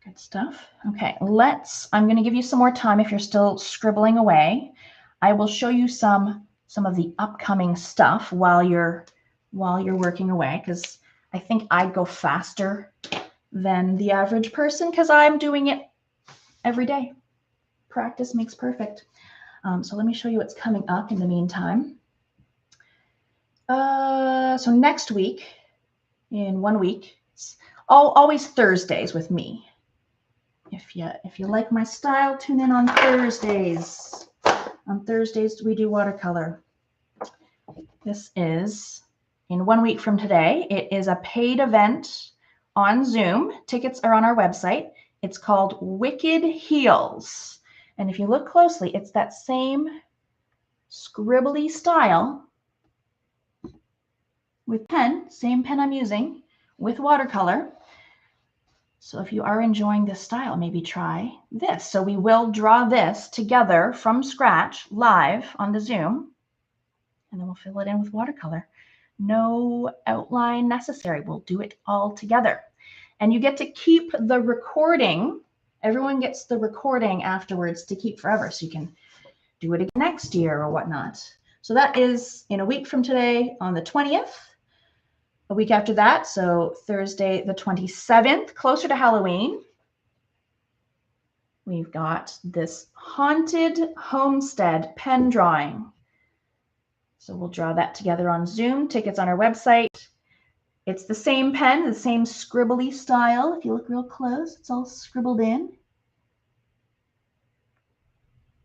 Good stuff. Okay, I'm going to give you some more time if you're still scribbling away. I will show you some of the upcoming stuff while you're working away, because I think I'd go faster than the average person because I'm doing it every day. Practice makes perfect. So let me show you what's coming up in the meantime. So next week, in 1 week, it's always Thursdays with me. If you like my style, tune in on Thursdays. On Thursdays, we do watercolor. This is in 1 week from today. It is a paid event on Zoom. Tickets are on our website. It's called Wicked Heels. And if you look closely, it's that same scribbly style with pen, same pen I'm using, with watercolor. So if you are enjoying this style, maybe try this. So we will draw this together from scratch live on the Zoom, and then we'll fill it in with watercolor. No outline necessary. We'll do it all together. And you get to keep the recording. Everyone gets the recording afterwards to keep forever, so you can do it again next year or whatnot. So that is in 1 week from today on the 20th. A week after that, so Thursday the 27th, closer to Halloween, we've got this haunted homestead pen drawing. So we'll draw that together on Zoom. Tickets on our website. It's the same pen, the same scribbly style. If you look real close, it's all scribbled in.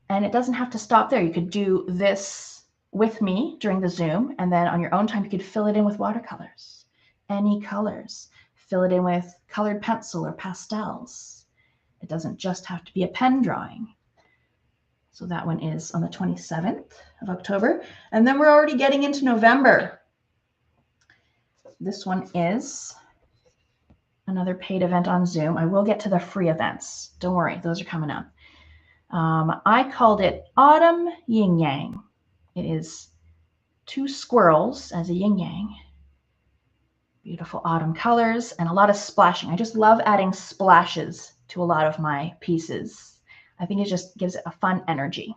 And it doesn't have to stop there. You could do this with me during the Zoom, and then on your own time, you could fill it in with watercolors. Any colors. Fill it in with colored pencil or pastels. It doesn't just have to be a pen drawing. So that one is on the 27th of October. And then we're already getting into November. This one is another paid event on Zoom. I will get to the free events. Don't worry, those are coming up. I called it Autumn Yin Yang. It is 2 squirrels as a yin yang. Beautiful autumn colors and a lot of splashing. I just love adding splashes to a lot of my pieces. I think it just gives it a fun energy.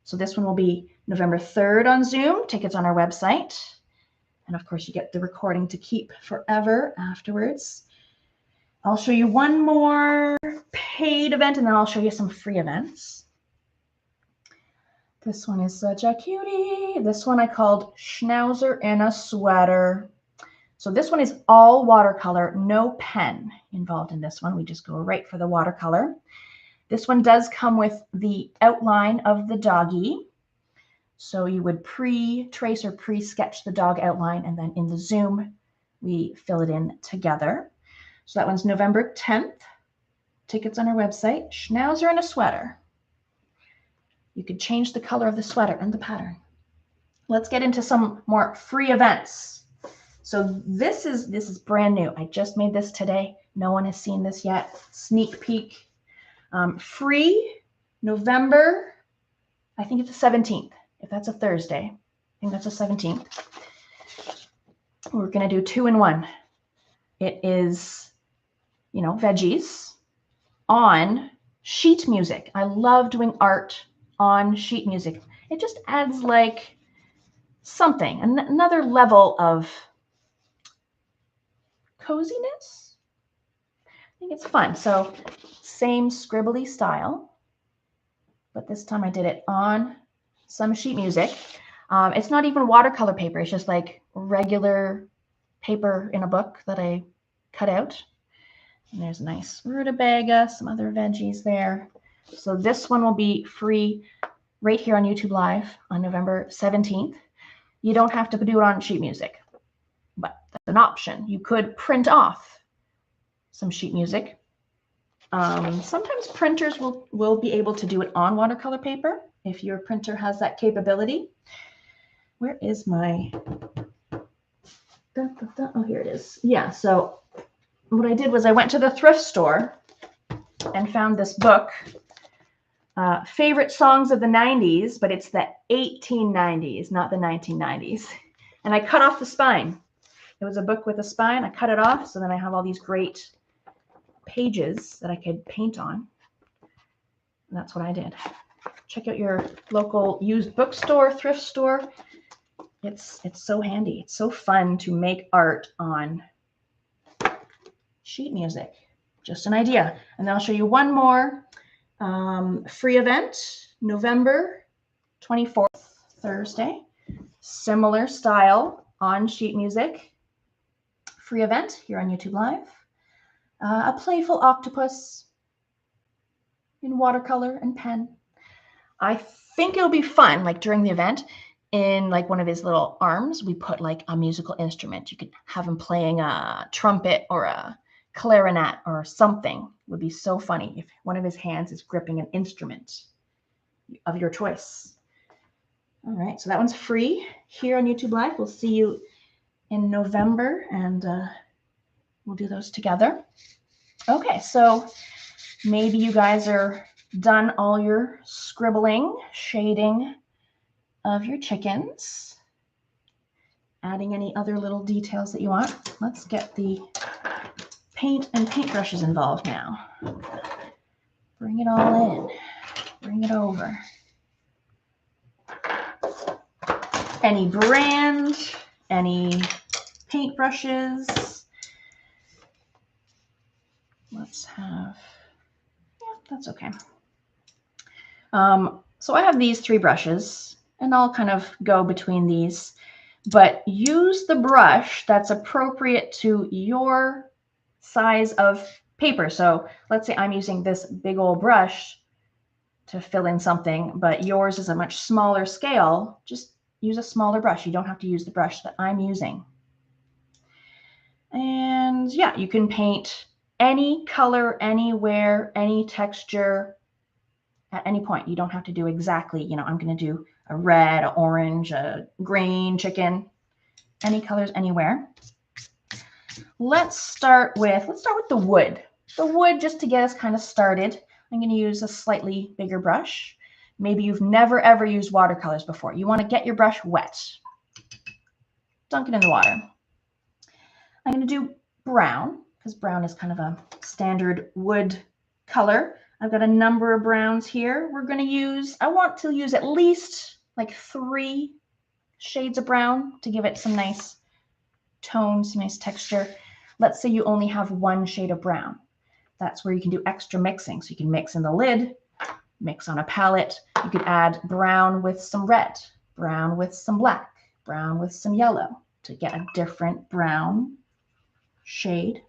So this one will be November 3rd on Zoom. Tickets on our website. And of course, you get the recording to keep forever afterwards. I'll show you one more paid event, and then I'll show you some free events. This one is such a cutie. This one I called Schnauzer in a Sweater. So this one is all watercolor, no pen involved in this one. We just go right for the watercolor. This one does come with the outline of the doggy. So you would pre-trace or pre-sketch the dog outline, and then in the Zoom, we fill it in together. So that one's November 10th. Tickets on our website, Schnauzer in a Sweater. You could change the color of the sweater and the pattern. Let's get into some more free events. So this is brand new. I just made this today. No one has seen this yet. Sneak peek. Free November, I think it's the 17th. If that's a Thursday, I think that's the 17th. We're going to do 2-in-1. It is, you know, veggies on sheet music. I love doing art on sheet music. It just adds like something, another level of coziness. I think it's fun. So same scribbly style, but this time I did it on some sheet music. It's not even watercolor paper. It's just like regular paper in a book that I cut out. And there's a nice rutabaga, some other veggies there. So this one will be free right here on YouTube Live on November 17th. You don't have to do it on sheet music, but that's an option. You could print off some sheet music. Sometimes printers will be able to do it on watercolor paper if your printer has that capability. Where is my, oh, here it is. Yeah, so what I did was I went to the thrift store and found this book, Favorite Songs of the 90s, but it's the 1890s, not the 1990s. And I cut off the spine. It was a book with a spine. I cut it off, so then I have all these great pages that I could paint on. And that's what I did. Check out your local used bookstore, thrift store. It's so handy. It's so fun to make art on sheet music. Just an idea. And then I'll show you one more free event, November 24th, Thursday. Similar style on sheet music. Free event here on YouTube Live. A playful octopus in watercolor and pen. I think it'll be fun, like during the event, in like one of his little arms, we put like a musical instrument. You could have him playing a trumpet or a clarinet or something. It would be so funny if one of his hands is gripping an instrument of your choice. All right, so that one's free here on YouTube Live. We'll see you in November, and we'll do those together. Okay, so maybe you guys are done all your scribbling, shading of your chickens, adding any other little details that you want. Let's get the paint and paintbrushes involved now. Bring it all in. Bring it over. Any brand, any paintbrushes. Let's have, yeah, that's okay. So I have these 3 brushes, and I'll kind of go between these, but use the brush that's appropriate to your size of paper. So let's say I'm using this big old brush to fill in something, but yours is a much smaller scale. Just use a smaller brush. You don't have to use the brush that I'm using. And yeah, you can paint any color, anywhere, any texture, at any point. You don't have to do exactly, you know, I'm going to do a red, a orange, a green chicken, any colors, anywhere. Let's start with the wood. The wood, just to get us kind of started, I'm going to use a slightly bigger brush. Maybe you've never ever used watercolors before. You want to get your brush wet. Dunk it in the water. I'm going to do brown, because brown is kind of a standard wood color. I've got a number of browns here. We're going to use, I want to use at least like 3 shades of brown to give it some nice tone, some nice texture. Let's say you only have 1 shade of brown. That's where you can do extra mixing. So you can mix in the lid, mix on a palette. You could add brown with some red, brown with some black, brown with some yellow to get a different brown shade.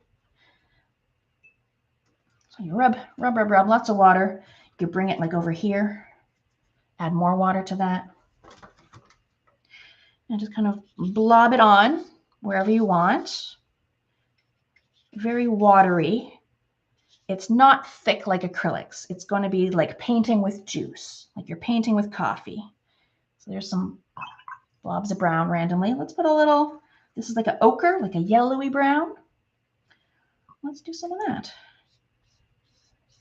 So you rub, lots of water. You could bring it like over here, add more water to that, and just kind of blob it on wherever you want. Very watery. it's not thick like acrylics. It's going to be like painting with juice, like you're painting with coffee. So there's some blobs of brown randomly. Let's put a little, this is like an ochre, like a yellowy brown. Let's do some of that.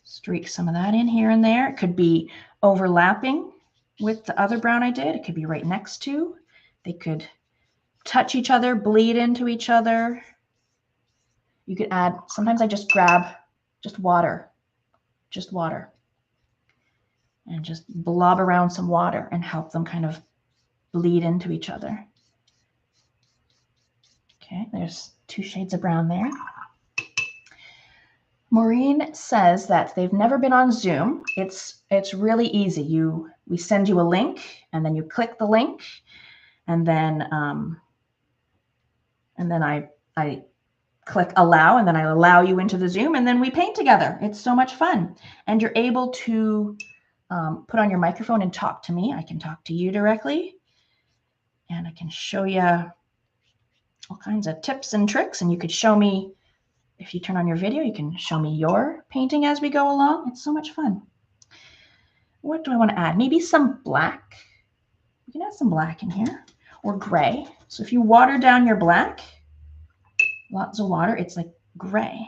Streak some of that in here and there. It could be overlapping with the other brown I did. It could be right next to. They could touch each other, bleed into each other. You could add, sometimes I just grab just water, and just blob around some water and help them kind of bleed into each other. Okay, there's 2 shades of brown there. Maureen says that they've never been on Zoom. It's really easy. We send you a link, and then you click the link, and then I click allow, and then I allow you into the Zoom, and then we paint together. It's so much fun, and you're able to put on your microphone and talk to me. I can talk to you directly, and I can show you all kinds of tips and tricks, and you could show me. If you turn on your video, you can show me your painting as we go along. It's so much fun. What do I want to add? Maybe some black. You can add some black in here, or gray. So if you water down your black, lots of water, it's like gray.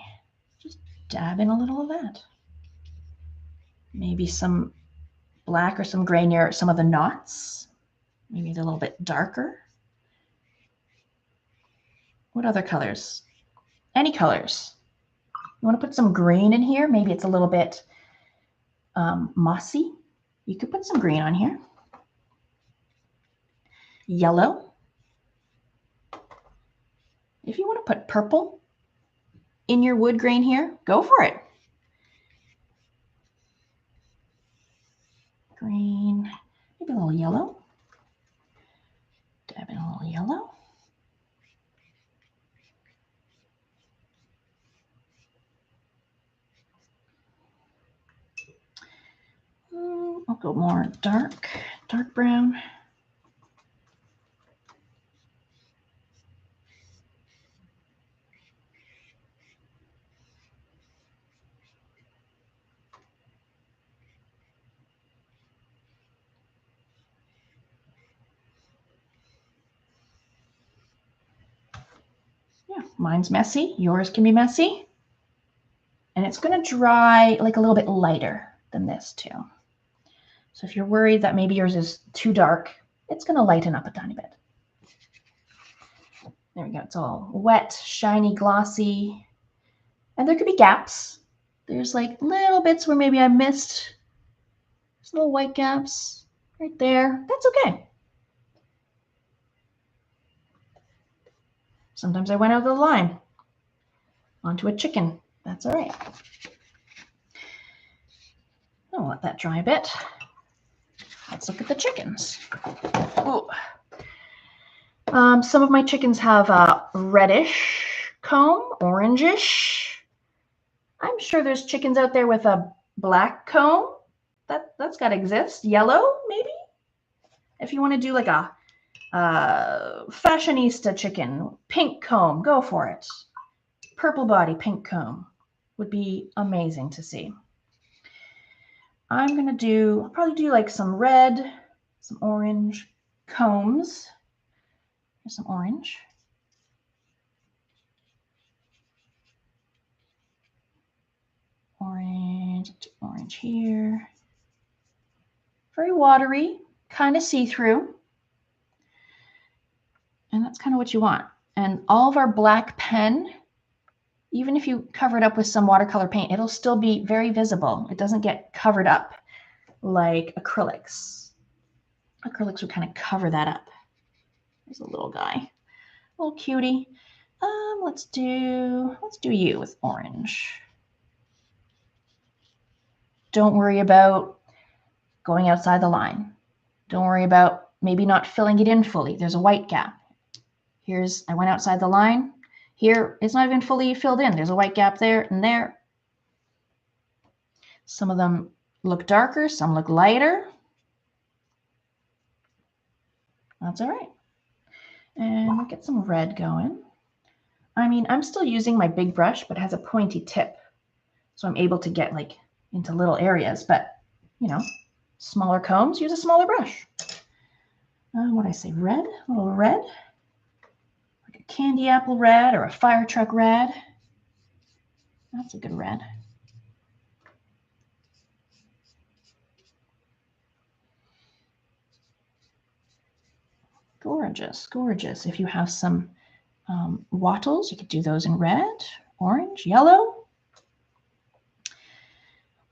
Just dab in a little of that. Maybe some black or some gray near some of the knots. Maybe they're a little bit darker. What other colors? Any colors. You want to put some green in here. Maybe it's a little bit mossy. You could put some green on here. Yellow. If you want to put purple in your wood grain here, go for it. Green, maybe a little yellow. Dab in a little yellow. I'll go more dark brown. Yeah, mine's messy. Yours can be messy. And it's going to dry like a little bit lighter than this too. So if you're worried that maybe yours is too dark, it's going to lighten up a tiny bit. There we go. It's all wet, shiny, glossy. And there could be gaps. There's like little bits where maybe I missed. There's little white gaps right there. That's okay. Sometimes I went out of the line onto a chicken. That's all right. I'll let that dry a bit. Let's look at the chickens. Ooh. Some of my chickens have a reddish comb, orangish. I'm sure there's chickens out there with a black comb. That's got to exist. Yellow, maybe? If you want to do like a fashionista chicken, pink comb, go for it. Purple body, pink comb would be amazing to see. I'm going to I'll probably do like some red, some orange combs. Here's some orange. Orange here. Very watery, kind of see-through. And that's kind of what you want. And all of our black pen, even if you cover it up with some watercolor paint, it'll still be very visible. It doesn't get covered up like acrylics. Acrylics would kind of cover that up. There's a little guy, little cutie. Let's do you with orange. Don't worry about going outside the line. Don't worry about maybe not filling it in fully. There's a white gap. I went outside the line. Here, it's not even fully filled in. There's a white gap there and there. Some of them look darker, some look lighter. That's all right. And we'll get some red going. I mean, I'm still using my big brush, but it has a pointy tip. So I'm able to get like into little areas, but you know, smaller combs, use a smaller brush. What do I say, red, a little red, like a candy apple red or a fire truck red. That's a good red. Gorgeous, gorgeous. If you have some wattles, you could do those in red, orange, yellow.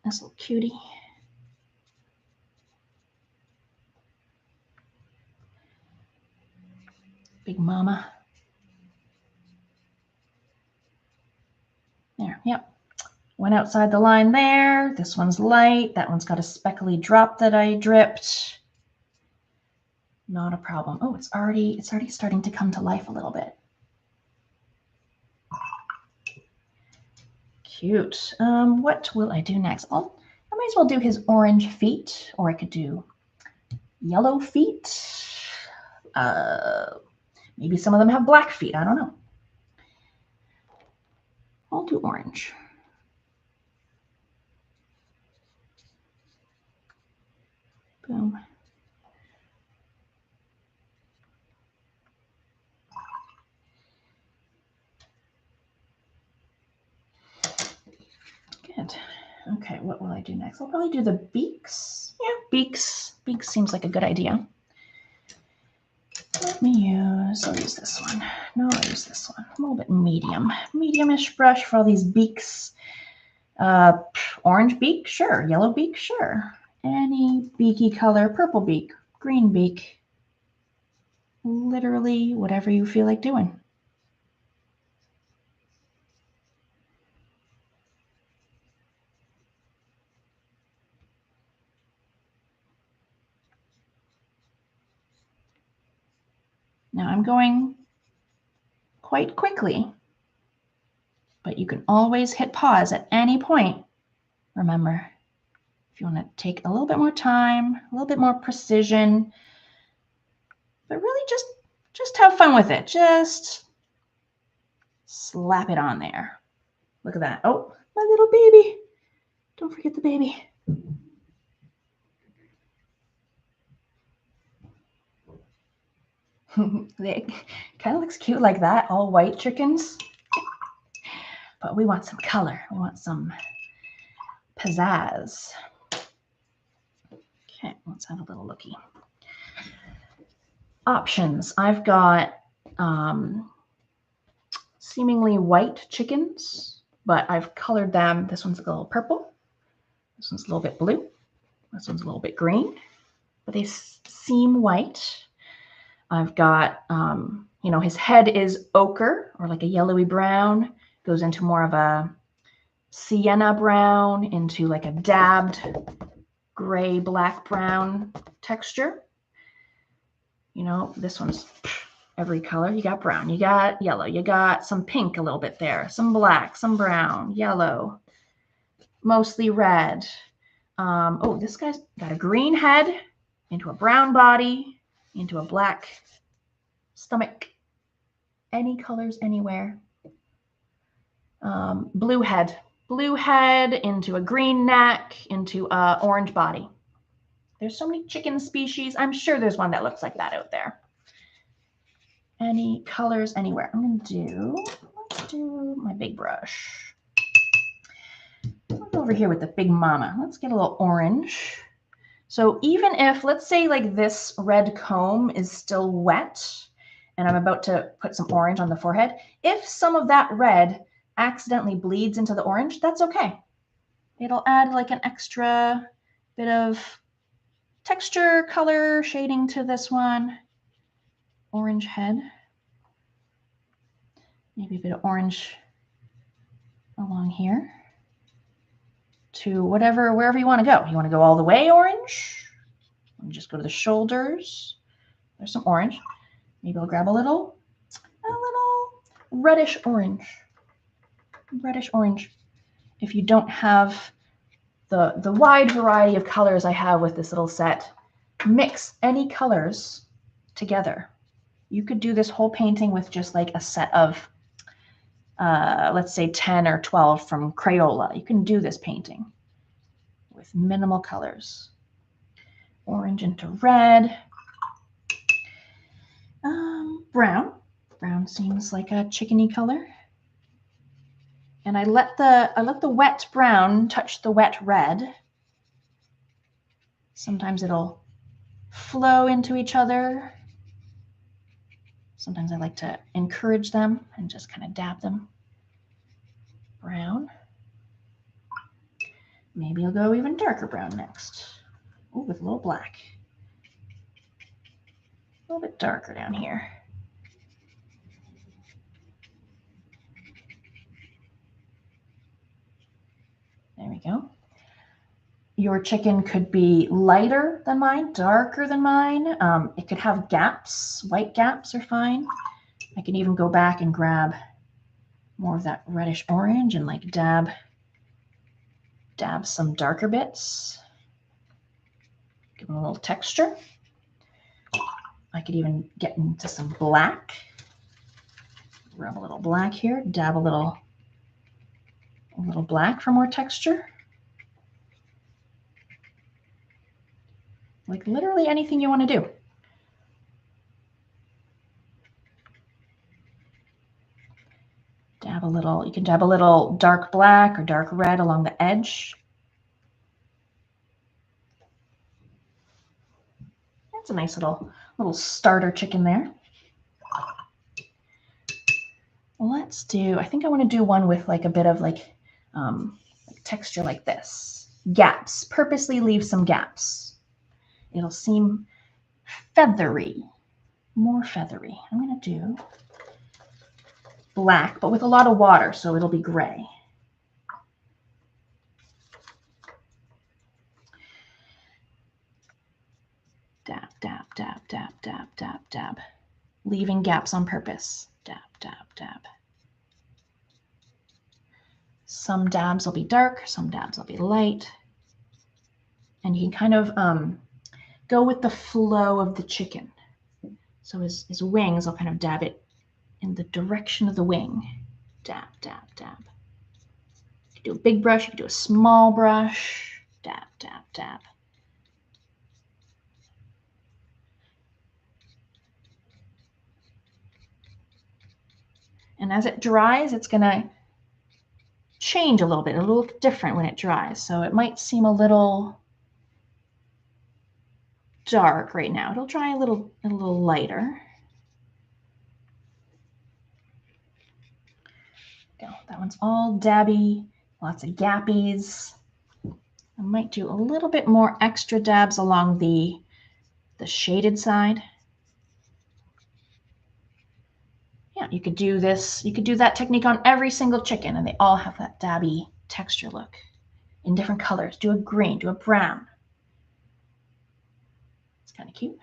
This little cutie. Big mama. There, yep. Went outside the line there. This one's light. That one's got a speckly drop that I dripped. Not a problem. Oh, it's already starting to come to life a little bit. Cute. What will I do next? I might as well do his orange feet, or I could do yellow feet. Maybe some of them have black feet. I don't know. I'll do orange. Boom. Good. Okay, what will I do next? I'll probably do the beaks. Yeah, beaks. Beaks seems like a good idea. I'll use this one. No, I'll use this one. A little bit medium-ish brush for all these beaks. Orange beak, sure. Yellow beak, sure. Any beaky color, purple beak, green beak. Literally whatever you feel like doing. Now I'm going quite quickly, but you can always hit pause at any point. Remember, if you want to take a little bit more time, a little bit more precision, but really just have fun with it. Just slap it on there. Look at that. Oh, my little baby. Don't forget the baby. It kind of looks cute like that, all white chickens. But we want some color. We want some pizzazz. Okay, let's have a little looky. Options. I've got seemingly white chickens, but I've colored them. This one's a little purple. This one's a little bit blue. This one's a little bit green, but they seem white. I've got, his head is ochre or like a yellowy brown, goes into more of a sienna brown, into like a dabbed gray, black, brown texture. You know, this one's every color. You got brown, you got yellow, you got some pink a little bit there, some black, some brown, yellow, mostly red. Oh, this guy's got a green head into a brown body, into a black stomach, any colors anywhere. Blue head into a green neck, into a orange body. There's so many chicken species. I'm sure there's one that looks like that out there. Any colors anywhere. Let's do my big brush. Let's go over here with the big mama. Let's get a little orange. So even if, let's say like this red comb is still wet and I'm about to put some orange on the forehead, if some of that red accidentally bleeds into the orange, that's okay. It'll add like an extra bit of texture, color, shading to this one. Orange head. Maybe a bit of orange along here. To wherever you want to go. You want to go all the way orange? Just go to the shoulders. There's some orange. Maybe I'll grab a little reddish orange. Reddish orange. If you don't have the wide variety of colors I have with this little set, mix any colors together. You could do this whole painting with just like a set of let's say 10 or 12 from Crayola. You can do this painting with minimal colors. Orange into red. Brown. Brown seems like a chickeny color. And I let the wet brown touch the wet red. Sometimes it'll flow into each other. Sometimes I like to encourage them and just kind of dab them. Brown. Maybe I'll go even darker brown next. Oh, with a little black. A little bit darker down here. There we go. Your chicken could be lighter than mine, darker than mine. It could have gaps. White gaps are fine. I can even go back and grab more of that reddish orange and like dab some darker bits. Give them a little texture. I could even get into some black. Rub a little black here, dab a little black for more texture. Like literally anything you want to do. Dab a little, you can dab a little dark black or dark red along the edge. That's a nice little starter chicken there. Let's do, I think I want to do one with like a bit of like texture like this. Gaps, purposely leave some gaps. It'll seem feathery, more feathery. I'm going to do black, but with a lot of water, so it'll be gray. Dab, dab, dab, dab, dab, dab, dab. Leaving gaps on purpose. Dab, dab, dab. Some dabs will be dark, some dabs will be light. And you can kind of go with the flow of the chicken. So his wings, I'll kind of dab it in the direction of the wing. Dab, dab, dab. You can do a big brush, you can do a small brush. Dab, dab, dab. And as it dries, it's going to change a little bit. It'll look different when it dries. So it might seem a little dark right now. It'll dry a little lighter. Go. That one's all dabby, lots of gappies. I might do a little bit more extra dabs along the shaded side. Yeah, you could do this. You could do that technique on every single chicken, and they all have that dabby texture look in different colors. Do a green, do a brown. It's kind of cute.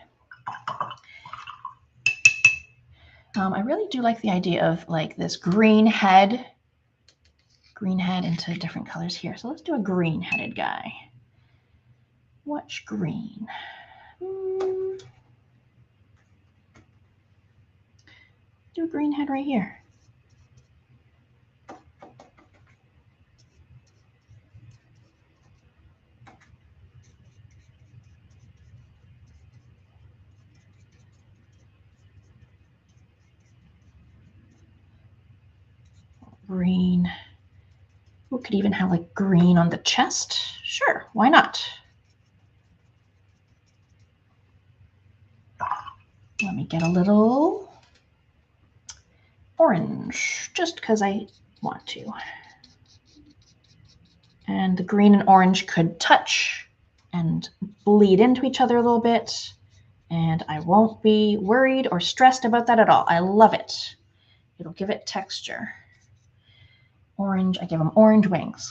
I really do like the idea of like this green head into different colors here. So let's do a green-headed guy. What's green? Do a green head right here. Green. We could even have like green on the chest. Sure, why not? Let me get a little orange, just because I want to. And the green and orange could touch and bleed into each other a little bit, and I won't be worried or stressed about that at all. I love it. It'll give it texture. Orange, I give them orange wings.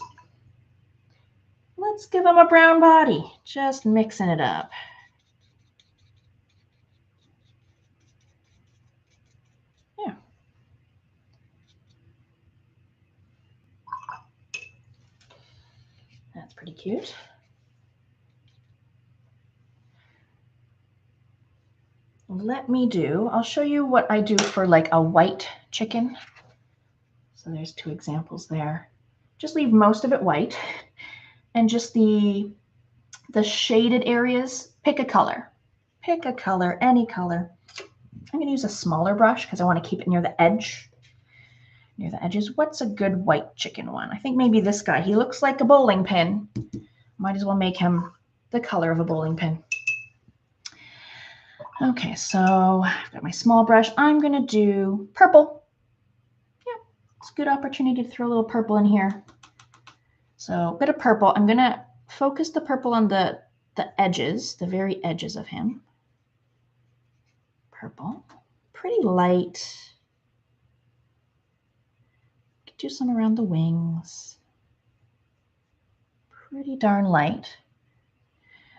Let's give them a brown body, just mixing it up. Yeah. That's pretty cute. I'll show you what I do for like a white chicken. So there's two examples there. Just leave most of it white, and just the shaded areas, pick a color. Pick a color, any color. I'm going to use a smaller brush because I want to keep it near the edge. Near the edges. What's a good white chicken one? I think maybe this guy. He looks like a bowling pin. Might as well make him the color of a bowling pin. Okay, so I've got my small brush. I'm going to do purple. Yeah, it's a good opportunity to throw a little purple in here. So a bit of purple. I'm going to focus the purple on the edges, the very edges of him. Purple. Pretty light. Could do some around the wings. Pretty darn light.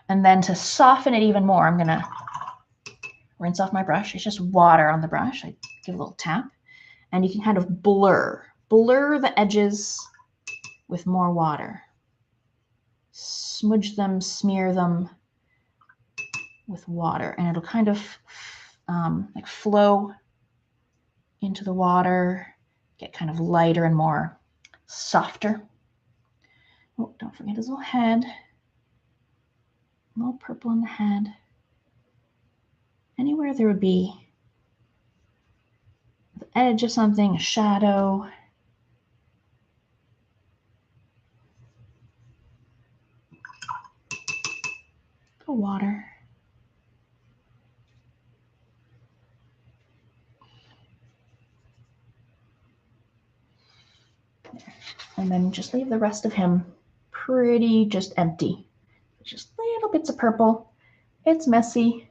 And then to soften it even more, I'm going to rinse off my brush. It's just water on the brush. I give a little tap. And you can kind of blur the edges with more water. Smudge them, smear them with water. And it'll kind of like flow into the water, get kind of lighter and more softer. Oh, don't forget his little head. A little purple on the head. Anywhere there would be the edge of something, a shadow. The water. There. And then just leave the rest of him pretty just empty. Just little bits of purple. It's messy.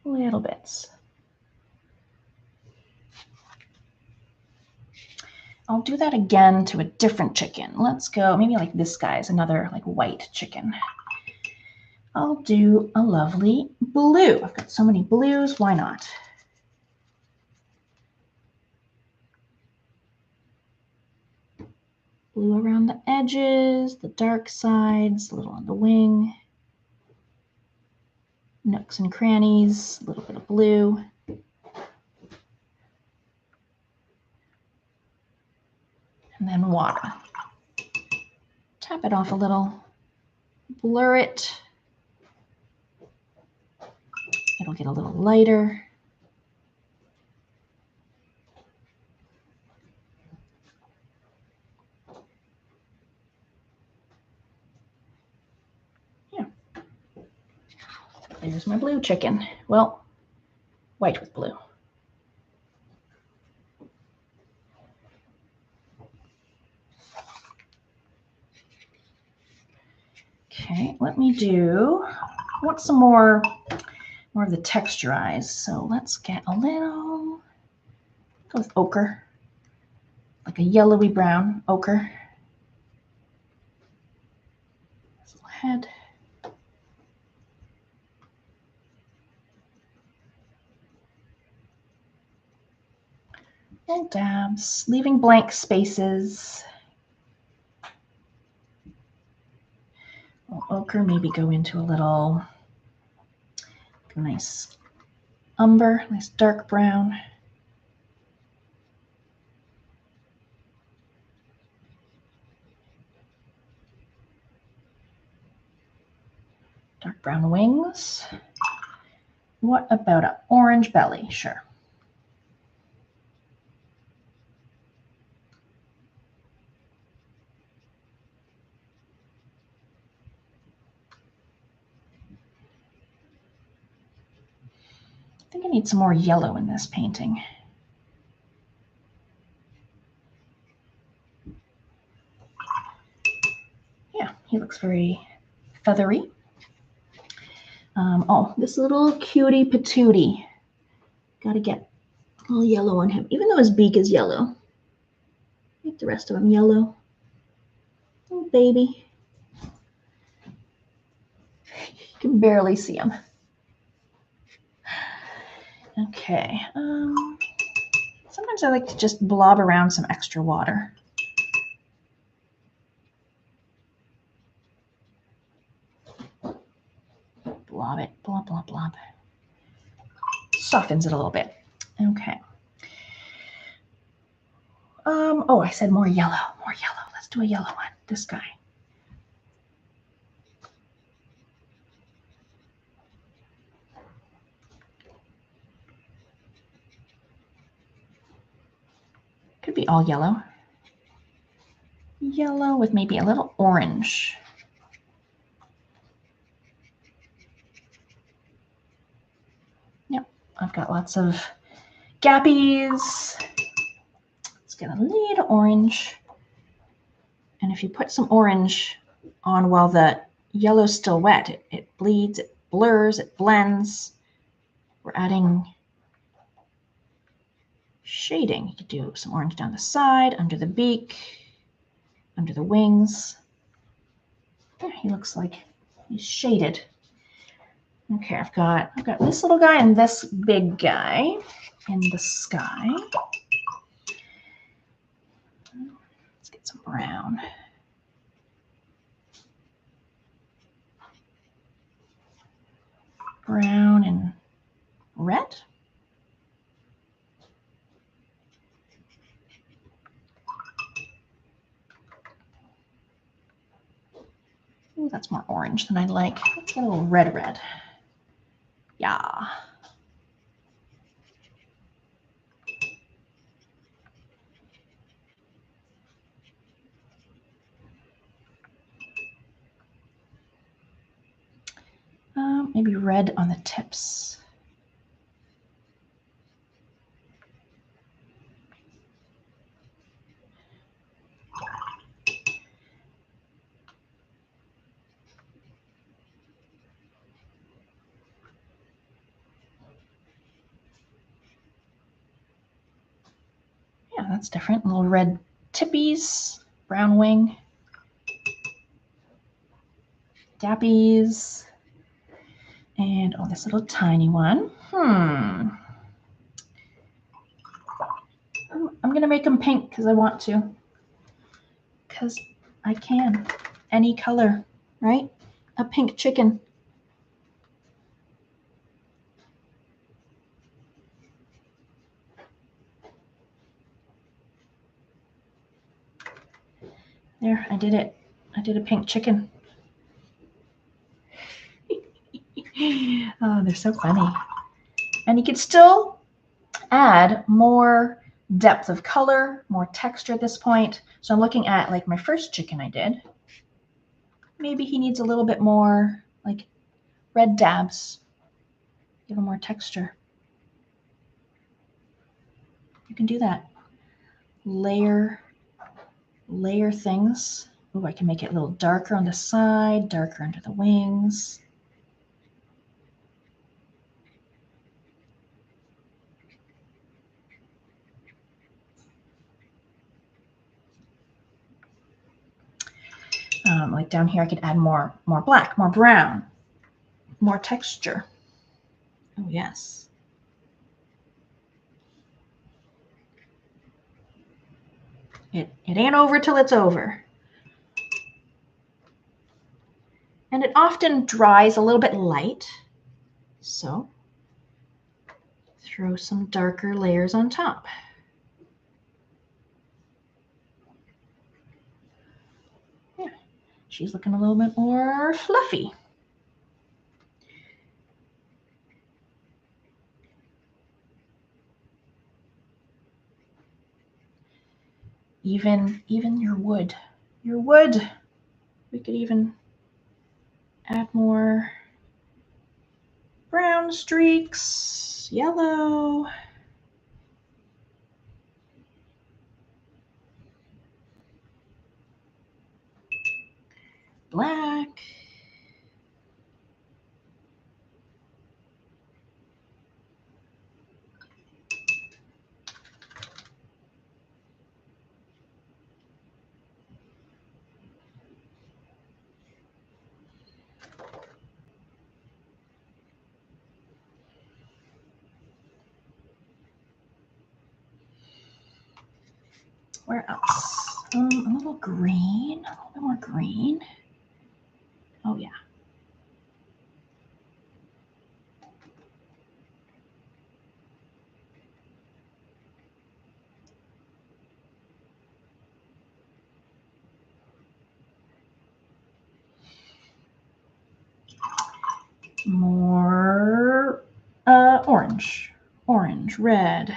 Little bits. I'll do that again to a different chicken. Let's go, maybe like this guy's another like white chicken. I'll do a lovely blue. I've got so many blues, why not? Blue around the edges, the dark sides, a little on the wing. Nooks and crannies, a little bit of blue. And then water. Tap it off a little, blur it. It'll get a little lighter. Yeah. There's my blue chicken. Well, white with blue. Okay, let me do, I want some more of the texturized. So let's get a little, go with ochre, like a yellowy brown ochre. This little head. Little dabs, leaving blank spaces. Ochre, maybe go into a little nice umber, nice dark brown. Dark brown wings. What about an orange belly? Sure. I think I need some more yellow in this painting. Yeah, he looks very feathery. Oh, this little cutie patootie. Got to get a little yellow on him, even though his beak is yellow. Make the rest of him yellow. Little baby. You can barely see him. Okay. Sometimes I like to just blob around some extra water. Blob it, blob, blob, blob. Softens it a little bit. Okay. Oh, I said more yellow, more yellow. Let's do a yellow one, this guy. Could be all yellow. Yellow with maybe a little orange. Yep, I've got lots of gappies. It's got a little orange. And if you put some orange on while the yellow's still wet, it bleeds, it blurs, it blends. We're adding shading. You could do some orange down the side, under the beak, under the wings. Yeah, he looks like he's shaded. Okay, I've got this little guy and this big guy in the sky. Let's get some brown. Brown and red. Ooh, that's more orange than I'd like. Let's get a little red. Yeah. Maybe red on the tips. Yeah, that's different. Little red tippies, brown wing, dappies, and oh, this little tiny one. I'm gonna make them pink because I want to. Because I can. Any color, right? A pink chicken. There, I did it. I did a pink chicken. Oh, they're so funny. And you could still add more depth of color, more texture at this point. So I'm looking at like my first chicken I did. Maybe he needs a little bit more like red dabs. Give him more texture. You can do that. Layer things. Ooh, I can make it a little darker on the side, darker under the wings. Like down here, I could add more black, more brown, more texture. Oh, yes. It ain't over till it's over. And it often dries a little bit light. So throw some darker layers on top. Yeah, she's looking a little bit more fluffy. Even your wood. We could even add more brown streaks, yellow. Black. Where else? A little green, a little bit more green. Oh yeah. more orange, red.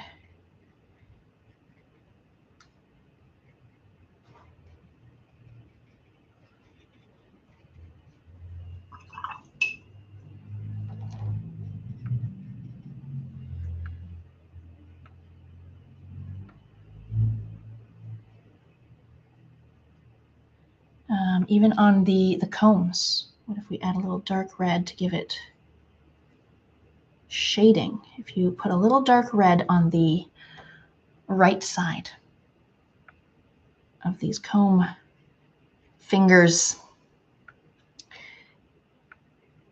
Even on the combs, what if we add a little dark red to give it shading? If you put a little dark red on the right side of these comb fingers,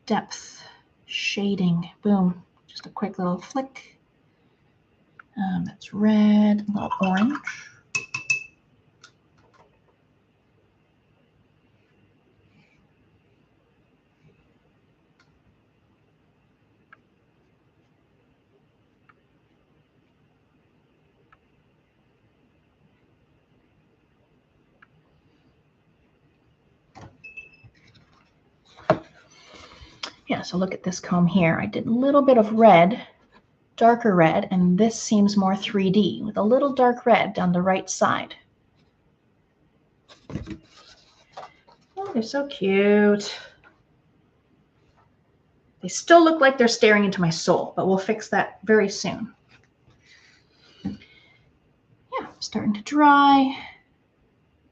depth, shading, boom, just a quick little flick. That's red, a little orange. Yeah, so look at this comb here. I did a little bit of red, darker red, and this seems more 3D with a little dark red down the right side. Oh, they're so cute. They still look like they're staring into my soul, but we'll fix that very soon. Yeah, starting to dry.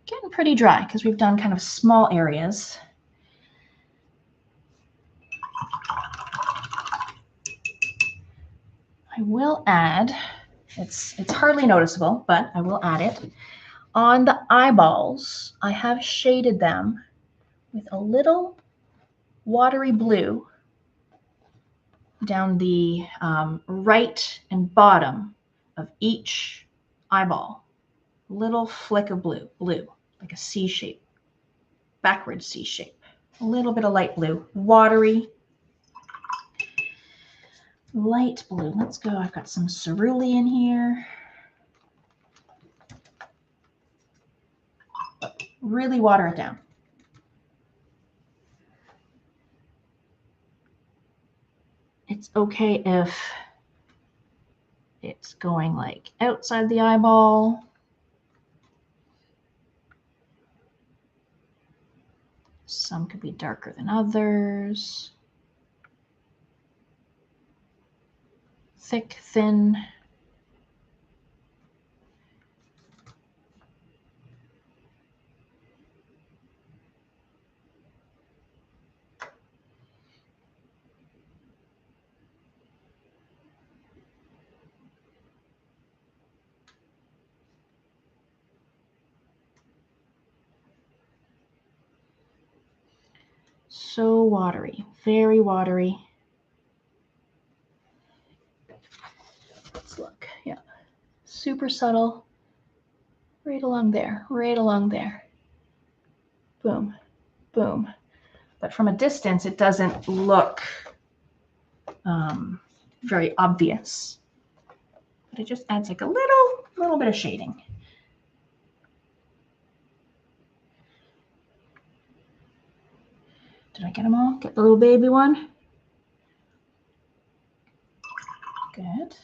Getting pretty dry because we've done kind of small areas. I will add, it's hardly noticeable, but I will add it. On the eyeballs, I have shaded them with a little watery blue down the right and bottom of each eyeball. Little flick of blue, like a C shape, backward C shape. A little bit of light blue, watery, light blue. Let's go. I've got some cerulean in here. Really water it down. It's okay if it's going like outside the eyeball. Some could be darker than others. Thick, thin. So watery, very watery. Let's look, yeah. Super subtle, right along there, right along there. Boom, boom. But from a distance, it doesn't look very obvious. But it just adds like a little bit of shading. Did I get them all? Get the little baby one? Good.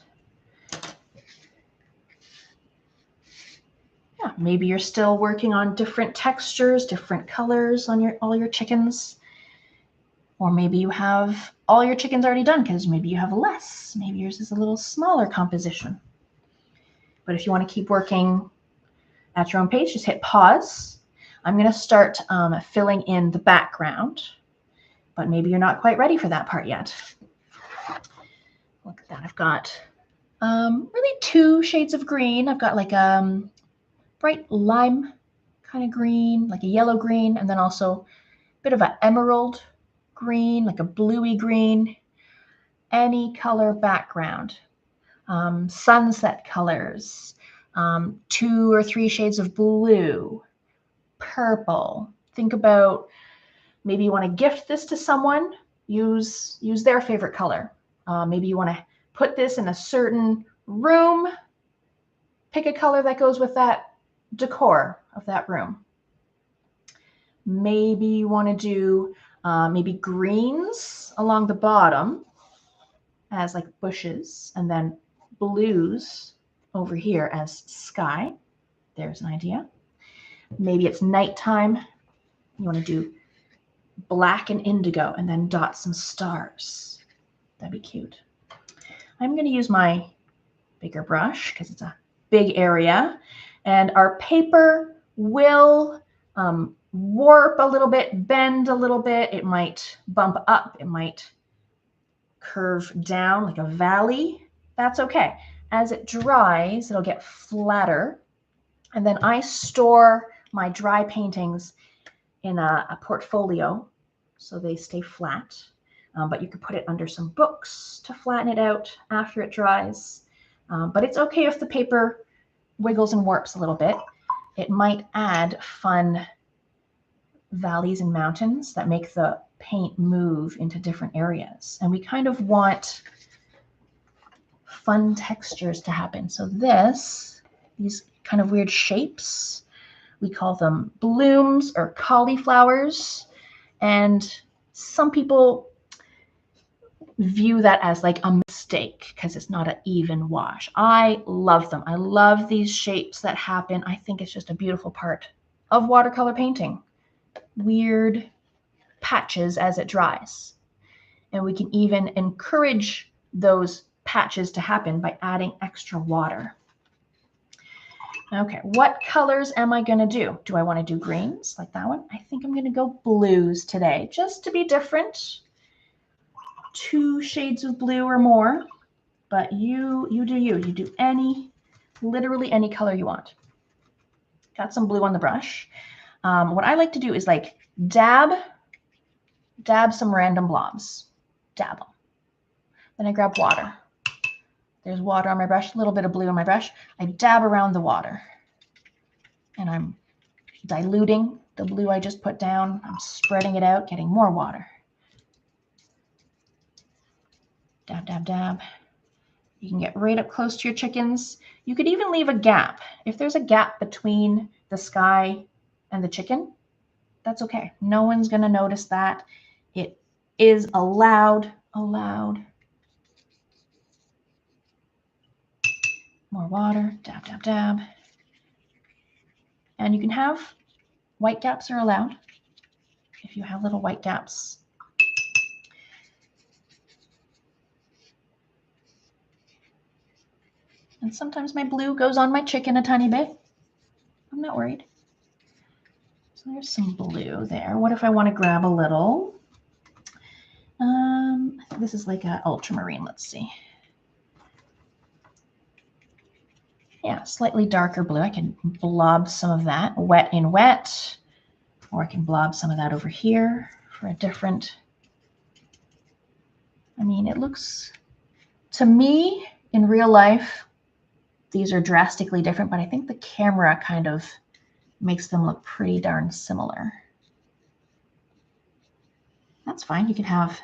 Yeah, maybe you're still working on different textures, different colors on all your chickens. Or maybe you have all your chickens already done because maybe you have less. Maybe yours is a little smaller composition. But if you want to keep working at your own pace, just hit pause. I'm going to start filling in the background, but maybe you're not quite ready for that part yet. Look at that. I've got really 2 shades of green. I've got like a bright lime kind of green, like a yellow green, and then also a bit of an emerald green, like a bluey green, any color background. Sunset colors, 2 or 3 shades of blue, purple. Think about maybe you want to gift this to someone, use their favorite color. Maybe you want to put this in a certain room, pick a color that goes with that decor of that room. Maybe you want to do maybe greens along the bottom as like bushes, and then blues over here as sky. There's an idea. Maybe it's nighttime. You want to do black and indigo and then dot some stars. That'd be cute. I'm going to use my bigger brush because it's a big area, and our paper will warp a little bit, bend a little bit. It might bump up. It might curve down like a valley. That's okay. As it dries, it'll get flatter. And then I store my dry paintings in a portfolio so they stay flat. But you could put it under some books to flatten it out after it dries. But it's okay if the paper wiggles and warps a little bit. It might add fun valleys and mountains that make the paint move into different areas. And we kind of want fun textures to happen. So these kind of weird shapes, we call them blooms or cauliflowers. And some people view that as like a mistake because it's not an even wash. I love them. I love these shapes that happen. I think it's just a beautiful part of watercolor painting. Weird patches as it dries. And we can even encourage those patches to happen by adding extra water. Okay, what colors am I going to do? Do I want to do greens like that one? I think I'm going to go blues today just to be different. 2 shades of blue or more, but you do you. You do literally any color you want. Got some blue on the brush. What I like to do is like dab some random blobs. Dab them. Then I grab water. There's water on my brush, a little bit of blue on my brush. I dab around the water. And I'm diluting the blue I just put down. I'm spreading it out, getting more water. Dab, dab, dab. You can get right up close to your chickens. You could even leave a gap. If there's a gap between the sky and the chicken, that's okay. No one's going to notice that. It is allowed. More water. Dab, dab, dab. And you can have white gaps are allowed. If you have little white gaps. And sometimes my blue goes on my chicken a tiny bit. I'm not worried. So there's some blue there. What if I want to grab a little? I think this is like an ultramarine. Let's see. Yeah, slightly darker blue. I can blob some of that wet in wet, or I can blob some of that over here for a different. I mean, it looks, to me, in real life, these are drastically different, but I think the camera kind of makes them look pretty darn similar. That's fine. You can have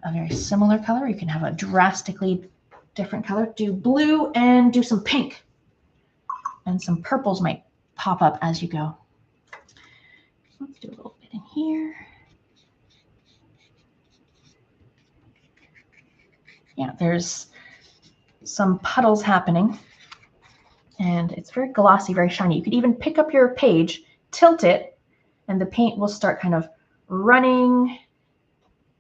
a very similar color. You can have a drastically different color. Do blue and do some pink. And some purples might pop up as you go. Let's do a little bit in here. Yeah, there's some puddles happening. And it's very glossy, very shiny. You could even pick up your page, tilt it, and the paint will start kind of running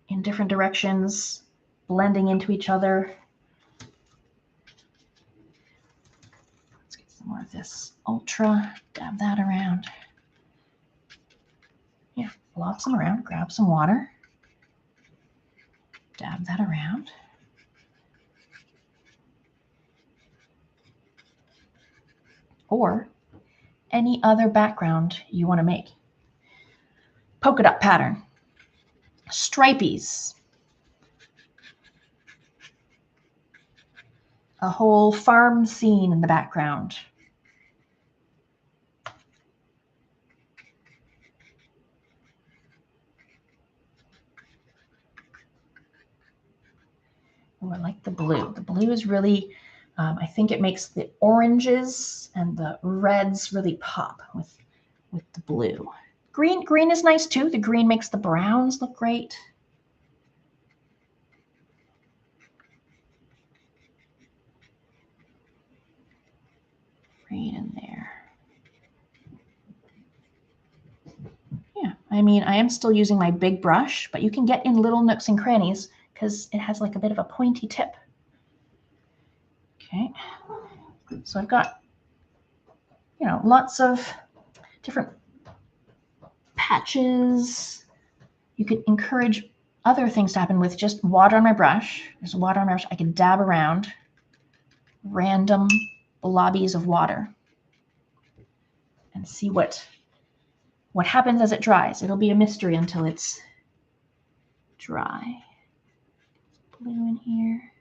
in different directions, blending into each other. Let's get some more of this ultra, dab that around. Yeah, blob some around, grab some water, dab that around. Or any other background you want to make. Polka dot pattern, stripies, a whole farm scene in the background. Oh, I like the blue. The blue is really, I think it makes the oranges and the reds really pop with with the blue. Green is nice too. The green makes the browns look great. Right in there. Yeah, I mean, I am still using my big brush, but you can get in little nooks and crannies because it has like a bit of a pointy tip. Okay, so I've got, you know, lots of different patches. You could encourage other things to happen with just water on my brush. There's water on my brush. I can dab around random blobbies of water and see what happens as it dries. It'll be a mystery until it's dry. Blue in here.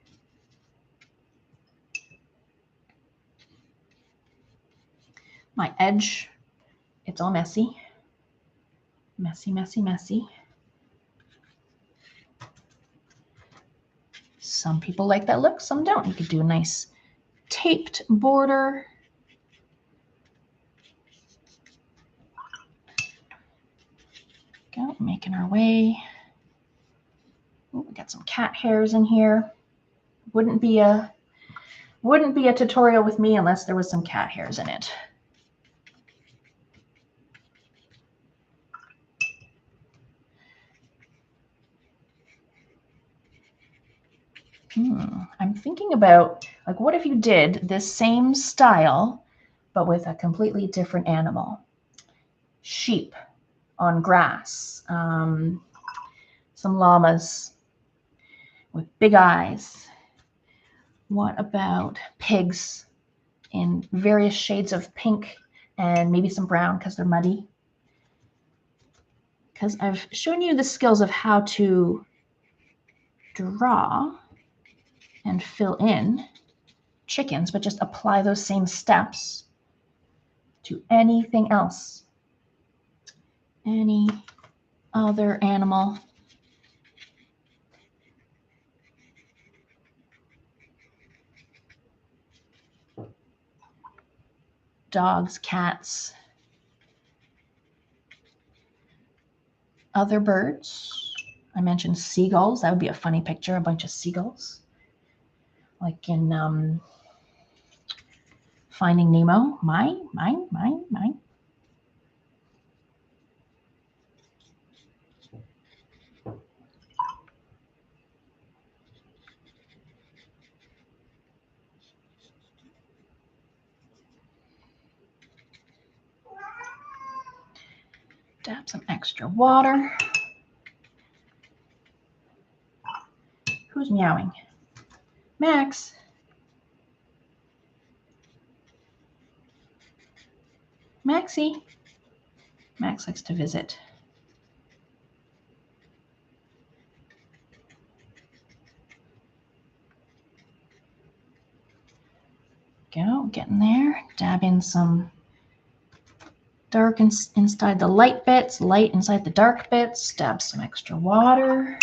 My edge, it's all messy. Messy, messy, messy. Some people like that look, some don't. You could do a nice taped border. Go, making our way. Ooh, we got some cat hairs in here. Wouldn't be a tutorial with me unless there was some cat hairs in it. I'm thinking about, like, what if you did this same style, but with a completely different animal? Sheep on grass, some llamas with big eyes. What about pigs in various shades of pink and maybe some brown because they're muddy? Because I've shown you the skills of how to draw and fill in chickens, but just apply those same steps to anything else. Any other animal. Dogs, cats, other birds. I mentioned seagulls. That would be a funny picture, a bunch of seagulls. Like in Finding Nemo. Mine. Dab some extra water. Who's meowing? Max. Maxie. Max likes to visit. Go, getting there. Dab in some dark inside the light bits, light inside the dark bits. Dab some extra water.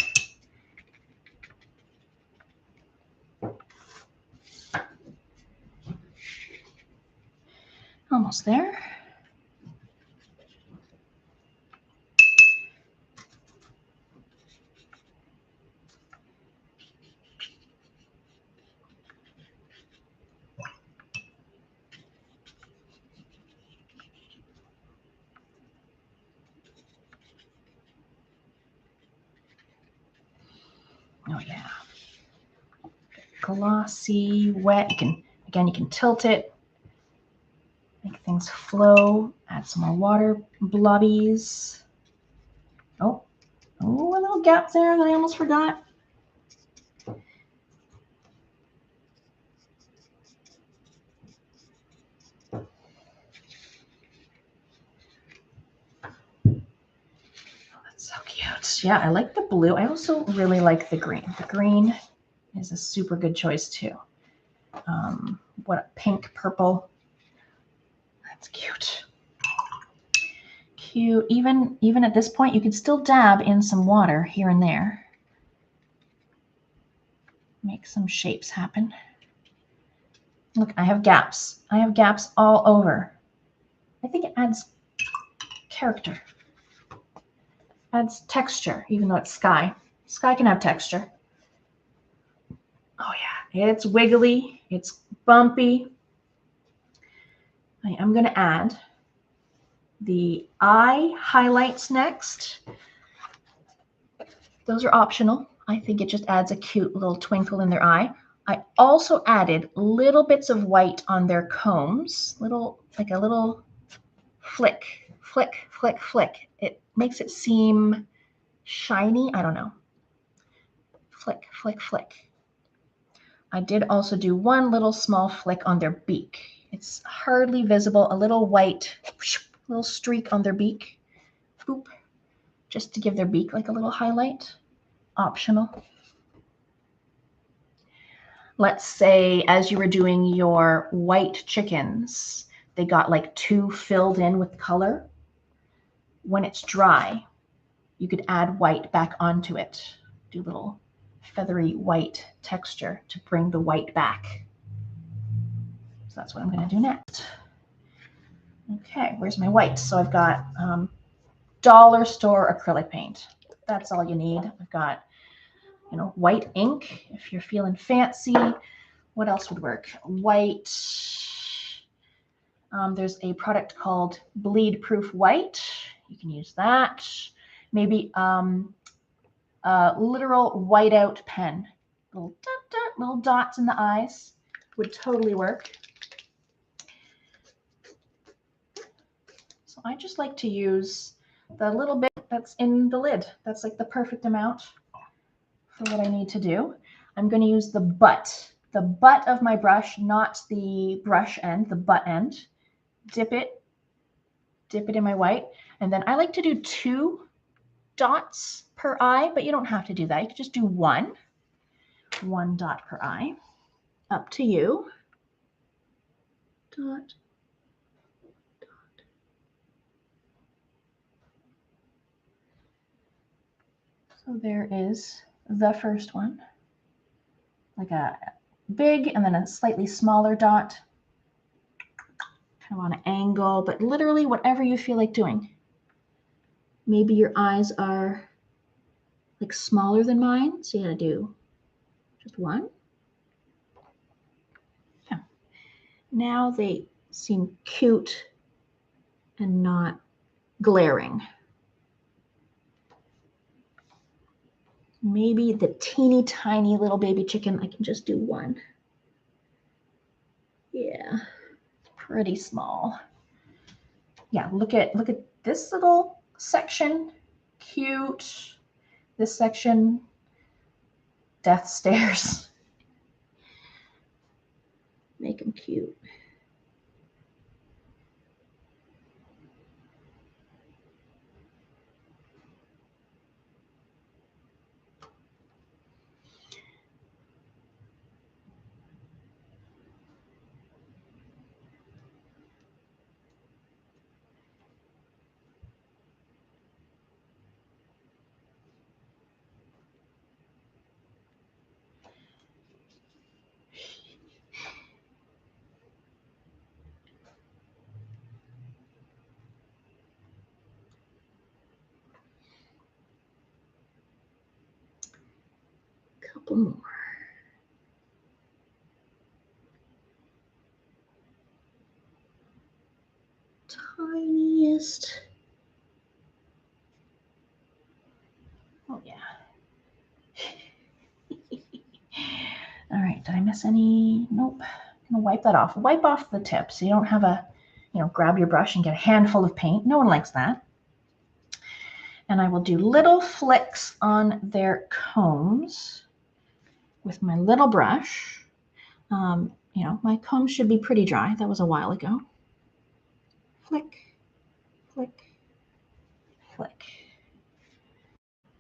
Almost there. Oh yeah. Glossy, wet. You can tilt it. Make things flow. Add some more water blobbies. Oh, a little gap there that I almost forgot. So cute. Yeah, I like the blue. I also really like the green. The green is a super good choice too. What, pink, purple. That's cute. Cute. Even at this point, you can still dab in some water here and there. Make some shapes happen. Look, I have gaps. I have gaps all over. I think it adds character. Adds texture, even though it's sky. Sky can have texture. Oh yeah, it's wiggly, it's bumpy. I'm going to add the eye highlights next. Those are optional. I think it just adds a cute little twinkle in their eye. I also added little bits of white on their combs, like a little flick, flick, flick, flick. It makes it seem shiny. I don't know. Flick, flick, flick. I did also do one little small flick on their beak. It's hardly visible, a little white, little streak on their beak. Boop. Just to give their beak like a little highlight. Optional. Let's say as you were doing your white chickens, they got like too filled in with color. When it's dry, you could add white back onto it. Do a little feathery white texture to bring the white back. So that's what I'm going to do next. Okay, where's my white? So I've got dollar store acrylic paint. That's all you need. I've got, white ink if you're feeling fancy. What else would work? White. There's a product called Bleed Proof White. You can use that. Maybe a literal whiteout pen. Little dots in the eyes would totally work. So I just like to use the little bit that's in the lid. That's like the perfect amount for what I need to do. I'm going to use the butt of my brush, not the brush end, the butt end. Dip it in my white. And then I like to do 2 dots per eye, but you don't have to do that. You can just do 1 dot per eye. Up to you. Dot. So there is the first one. Like a big and then a slightly smaller dot. Kind of on an angle, but literally whatever you feel like doing. Maybe your eyes are like smaller than mine, so you gotta do just 1. Yeah. Now they seem cute and not glaring. Maybe the teeny tiny little baby chicken, I can just do 1. Yeah, pretty small. Yeah, look at this little section, cute. This section, death stares. Make them cute. Couple more. Tiniest. Oh yeah. All right, did I miss any? Nope. I'm gonna wipe that off. Wipe off the tip so you don't have a, grab your brush and get a handful of paint. No one likes that. And I will do little flicks on their combs with my little brush. My comb should be pretty dry. That was a while ago. Flick, flick, flick.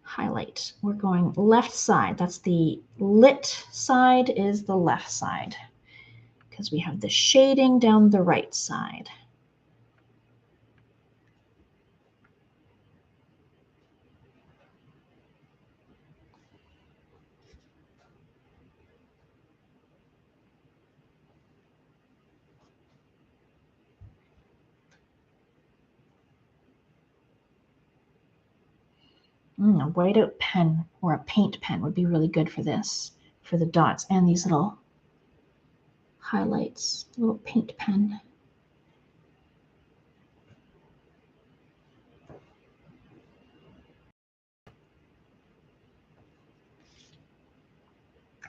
Highlight. We're going left side. That's the lit side is the left side because we have the shading down the right side. A whiteout pen or a paint pen would be really good for this, for the dots and these little highlights, little paint pen.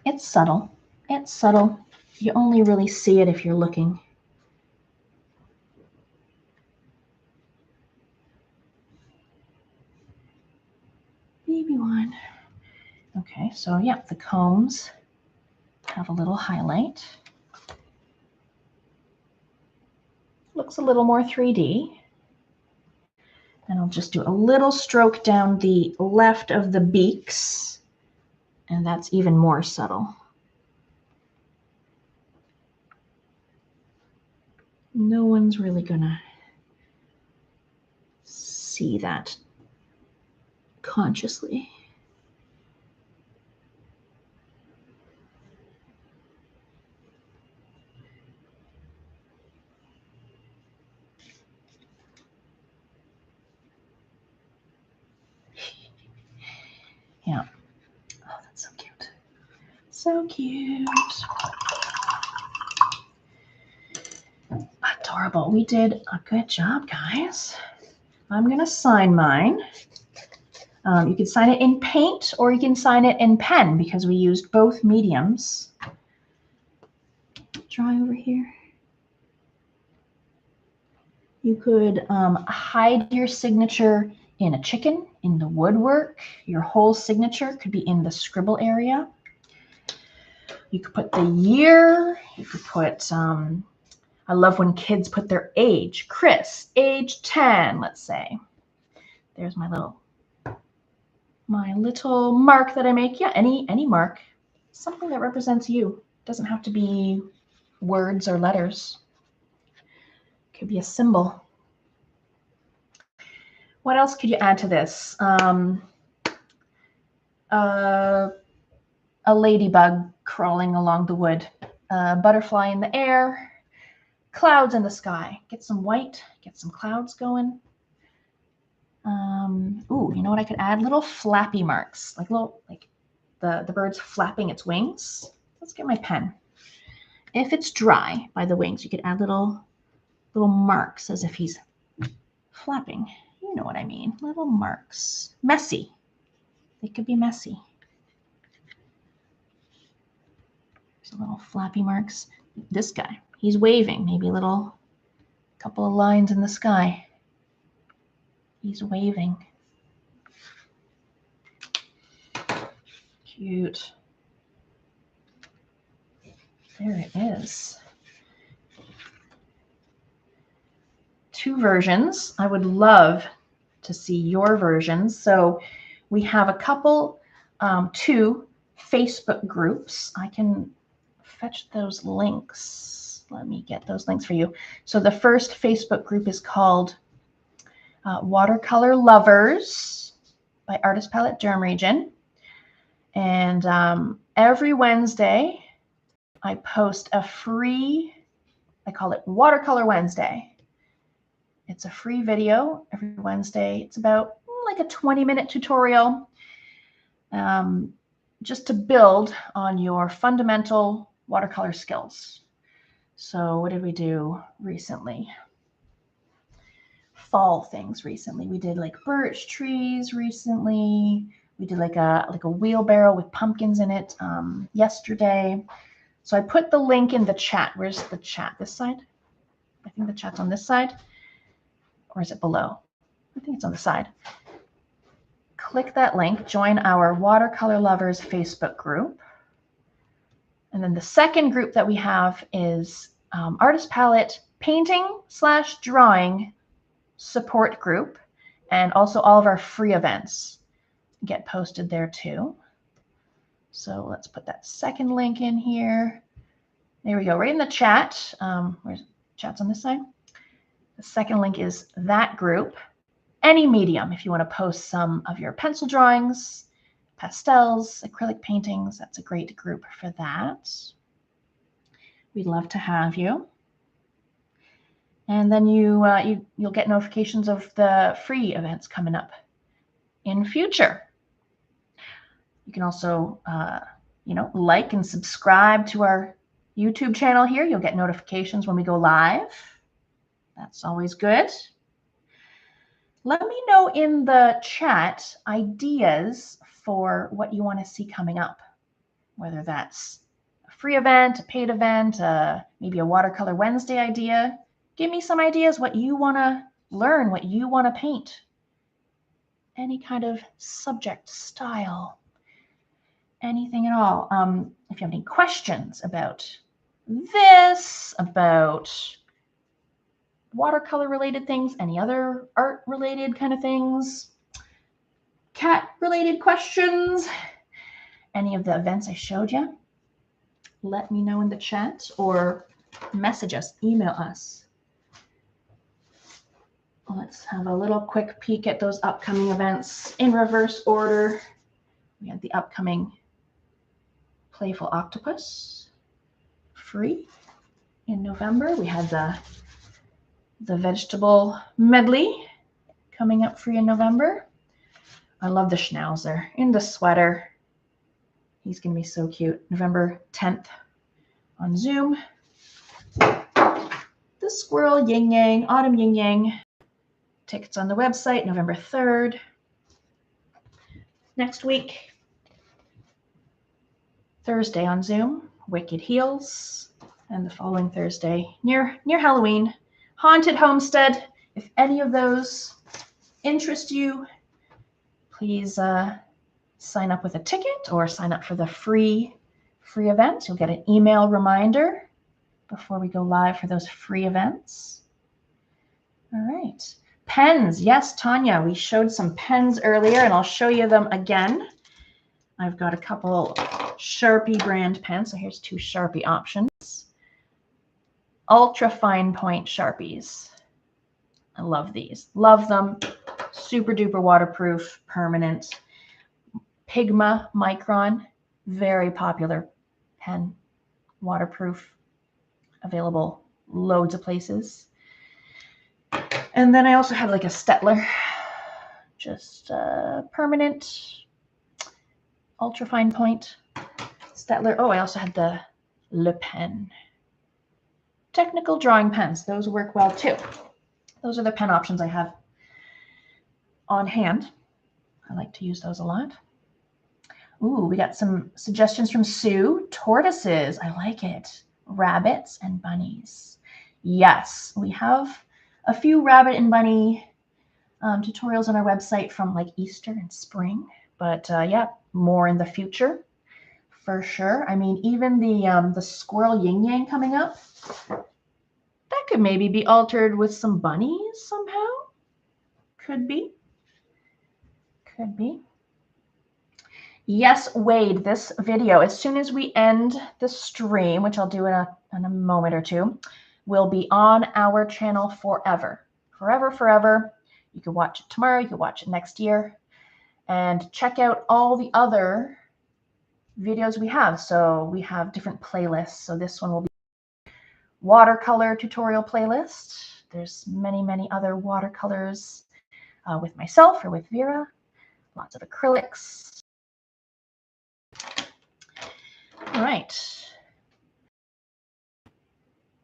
It's subtle. It's subtle. You only really see it if you're looking. Baby one. Okay, so yeah, the combs have a little highlight. Looks a little more 3D. And I'll just do a little stroke down the left of the beaks, and that's even more subtle. No one's really gonna see that consciously. Yeah. Oh, that's so cute. So cute. Adorable. We did a good job, guys. I'm going to sign mine. You can sign it in paint or you can sign it in pen because we used both mediums. Dry over here. You could hide your signature in a chicken, in the woodwork. Your whole signature could be in the scribble area. You could put the year. You could put, I love when kids put their age. Chris, age 10, let's say. There's my little mark that I make. Yeah, any mark. Something that represents you. Doesn't have to be words or letters. It could be a symbol. What else could you add to this? A ladybug crawling along the wood, a butterfly in the air, clouds in the sky. Get some white, get some clouds going. Ooh, you know what I could add? Little flappy marks, like the bird's flapping its wings. Let's get my pen. If it's dry by the wings, you could add little marks as if he's flapping. You know what I mean? Little marks. Messy. They could be messy. There's little flappy marks. This guy, he's waving. Maybe a couple of lines in the sky. He's waving. Cute. There it is. 2 versions. I would love to see your versions. So we have a couple, 2 Facebook groups. I can fetch those links. Let me get those links for you. So the first Facebook group is called Watercolor Lovers by Artist Palette Durham Region. And every Wednesday, I post a free, I call it Watercolor Wednesday. It's a free video every Wednesday. It's about like a 20-minute tutorial just to build on your fundamental watercolor skills. So what did we do recently? Fall things recently. We did like birch trees recently. We did like a wheelbarrow with pumpkins in it yesterday. So I put the link in the chat. Where's the chat? This side? I think the chat's on this side. Or is it below? I think it's on the side. Click that link, join our Watercolor Lovers Facebook group. And then the second group that we have is Artist Palette Painting/Drawing Support Group. And also all of our free events get posted there too. So let's put that second link in here. There we go, right in the chat. Where's chat's on this side? The second link is that group. Any medium, if you want to post some of your pencil drawings, pastels, acrylic paintings, that's a great group for that. We'd love to have you. And then you'll get notifications of the free events coming up. in future. You can also, like and subscribe to our YouTube channel here. You'll get notifications when we go live. That's always good. Let me know in the chat ideas for what you want to see coming up, whether that's a free event, a paid event, maybe a watercolor Wednesday idea. Give me some ideas what you want to learn, what you want to paint. Any kind of subject, style, anything at all. If you have any questions about this, about watercolor related things, any other art related kind of things, cat related questions, any of the events I showed you, let me know in the chat or message us, email us. Let's have a little quick peek at those upcoming events in reverse order. We had the upcoming Playful Octopus free in November. We had the vegetable medley coming up free in November. I love the schnauzer in the sweater. He's going to be so cute. November 10th on Zoom. The squirrel yin yang, autumn yin yang. Tickets on the website, November 3rd. Next week, Thursday on Zoom, Wicked Heels. And the following Thursday, near Halloween, Haunted Homestead. If any of those interest you, please sign up with a ticket or sign up for the free event. You'll get an email reminder before we go live for those free events. All right. Pens. Yes, Tanya, we showed some pens earlier, and I'll show you them again. I've got a couple Sharpie brand pens. So here's 2 Sharpie options. Ultra fine point Sharpies. I love these. Love them. Super duper waterproof, permanent. Pigma Micron, very popular pen, waterproof, available loads of places. And then I also have like a Stettler, just permanent, ultra fine point Stettler. Oh, I also had the Le Pen. Technical drawing pens, those work well too. Those are the pen options I have on hand. I like to use those a lot. Ooh, we got some suggestions from Sue. Tortoises, I like it. Rabbits and bunnies. Yes, we have a few rabbit and bunny tutorials on our website from like Easter and spring. But yeah, more in the future for sure. I mean, even the squirrel yin yang coming up, that could maybe be altered with some bunnies somehow. Could be. Could be. Yes, Wade, this video, as soon as we end the stream, which I'll do in a moment or two, will be on our channel forever. Forever, forever. You can watch it tomorrow. You can watch it next year. And check out all the other videos we have. So we have different playlists. So this one will be watercolor tutorial playlist. There's many, many other watercolors with myself or with Vera. Lots of acrylics. All right.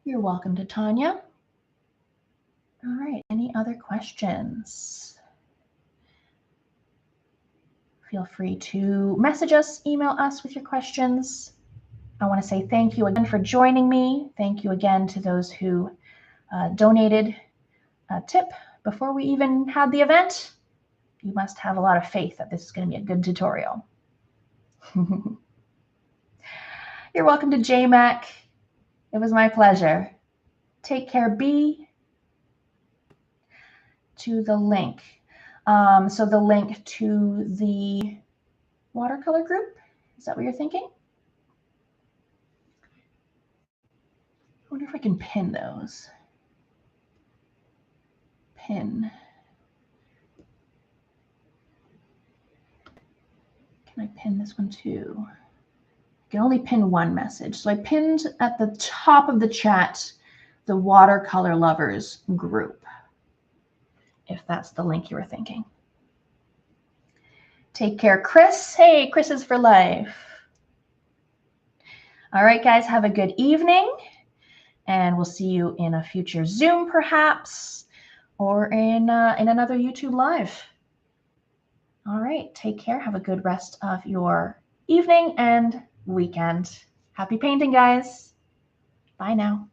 You're welcome to Tanya. All right. Any other questions? Feel free to message us, email us with your questions. I want to say thank you again for joining me. Thank you again to those who donated a tip before we even had the event. You must have a lot of faith that this is going to be a good tutorial. You're welcome to JMac. It was my pleasure. Take care, B. To the link. So the link to the watercolor group, is that what you're thinking? I wonder if I can pin those. Pin. Can I pin this one too? I can only pin one message. So I pinned at the top of the chat the watercolor lovers group, if that's the link you were thinking. Take care, Chris. Hey, Chris is for life. All right, guys, have a good evening. And we'll see you in a future Zoom, perhaps, or in another YouTube Live. All right, take care. Have a good rest of your evening and weekend. Happy painting, guys. Bye now.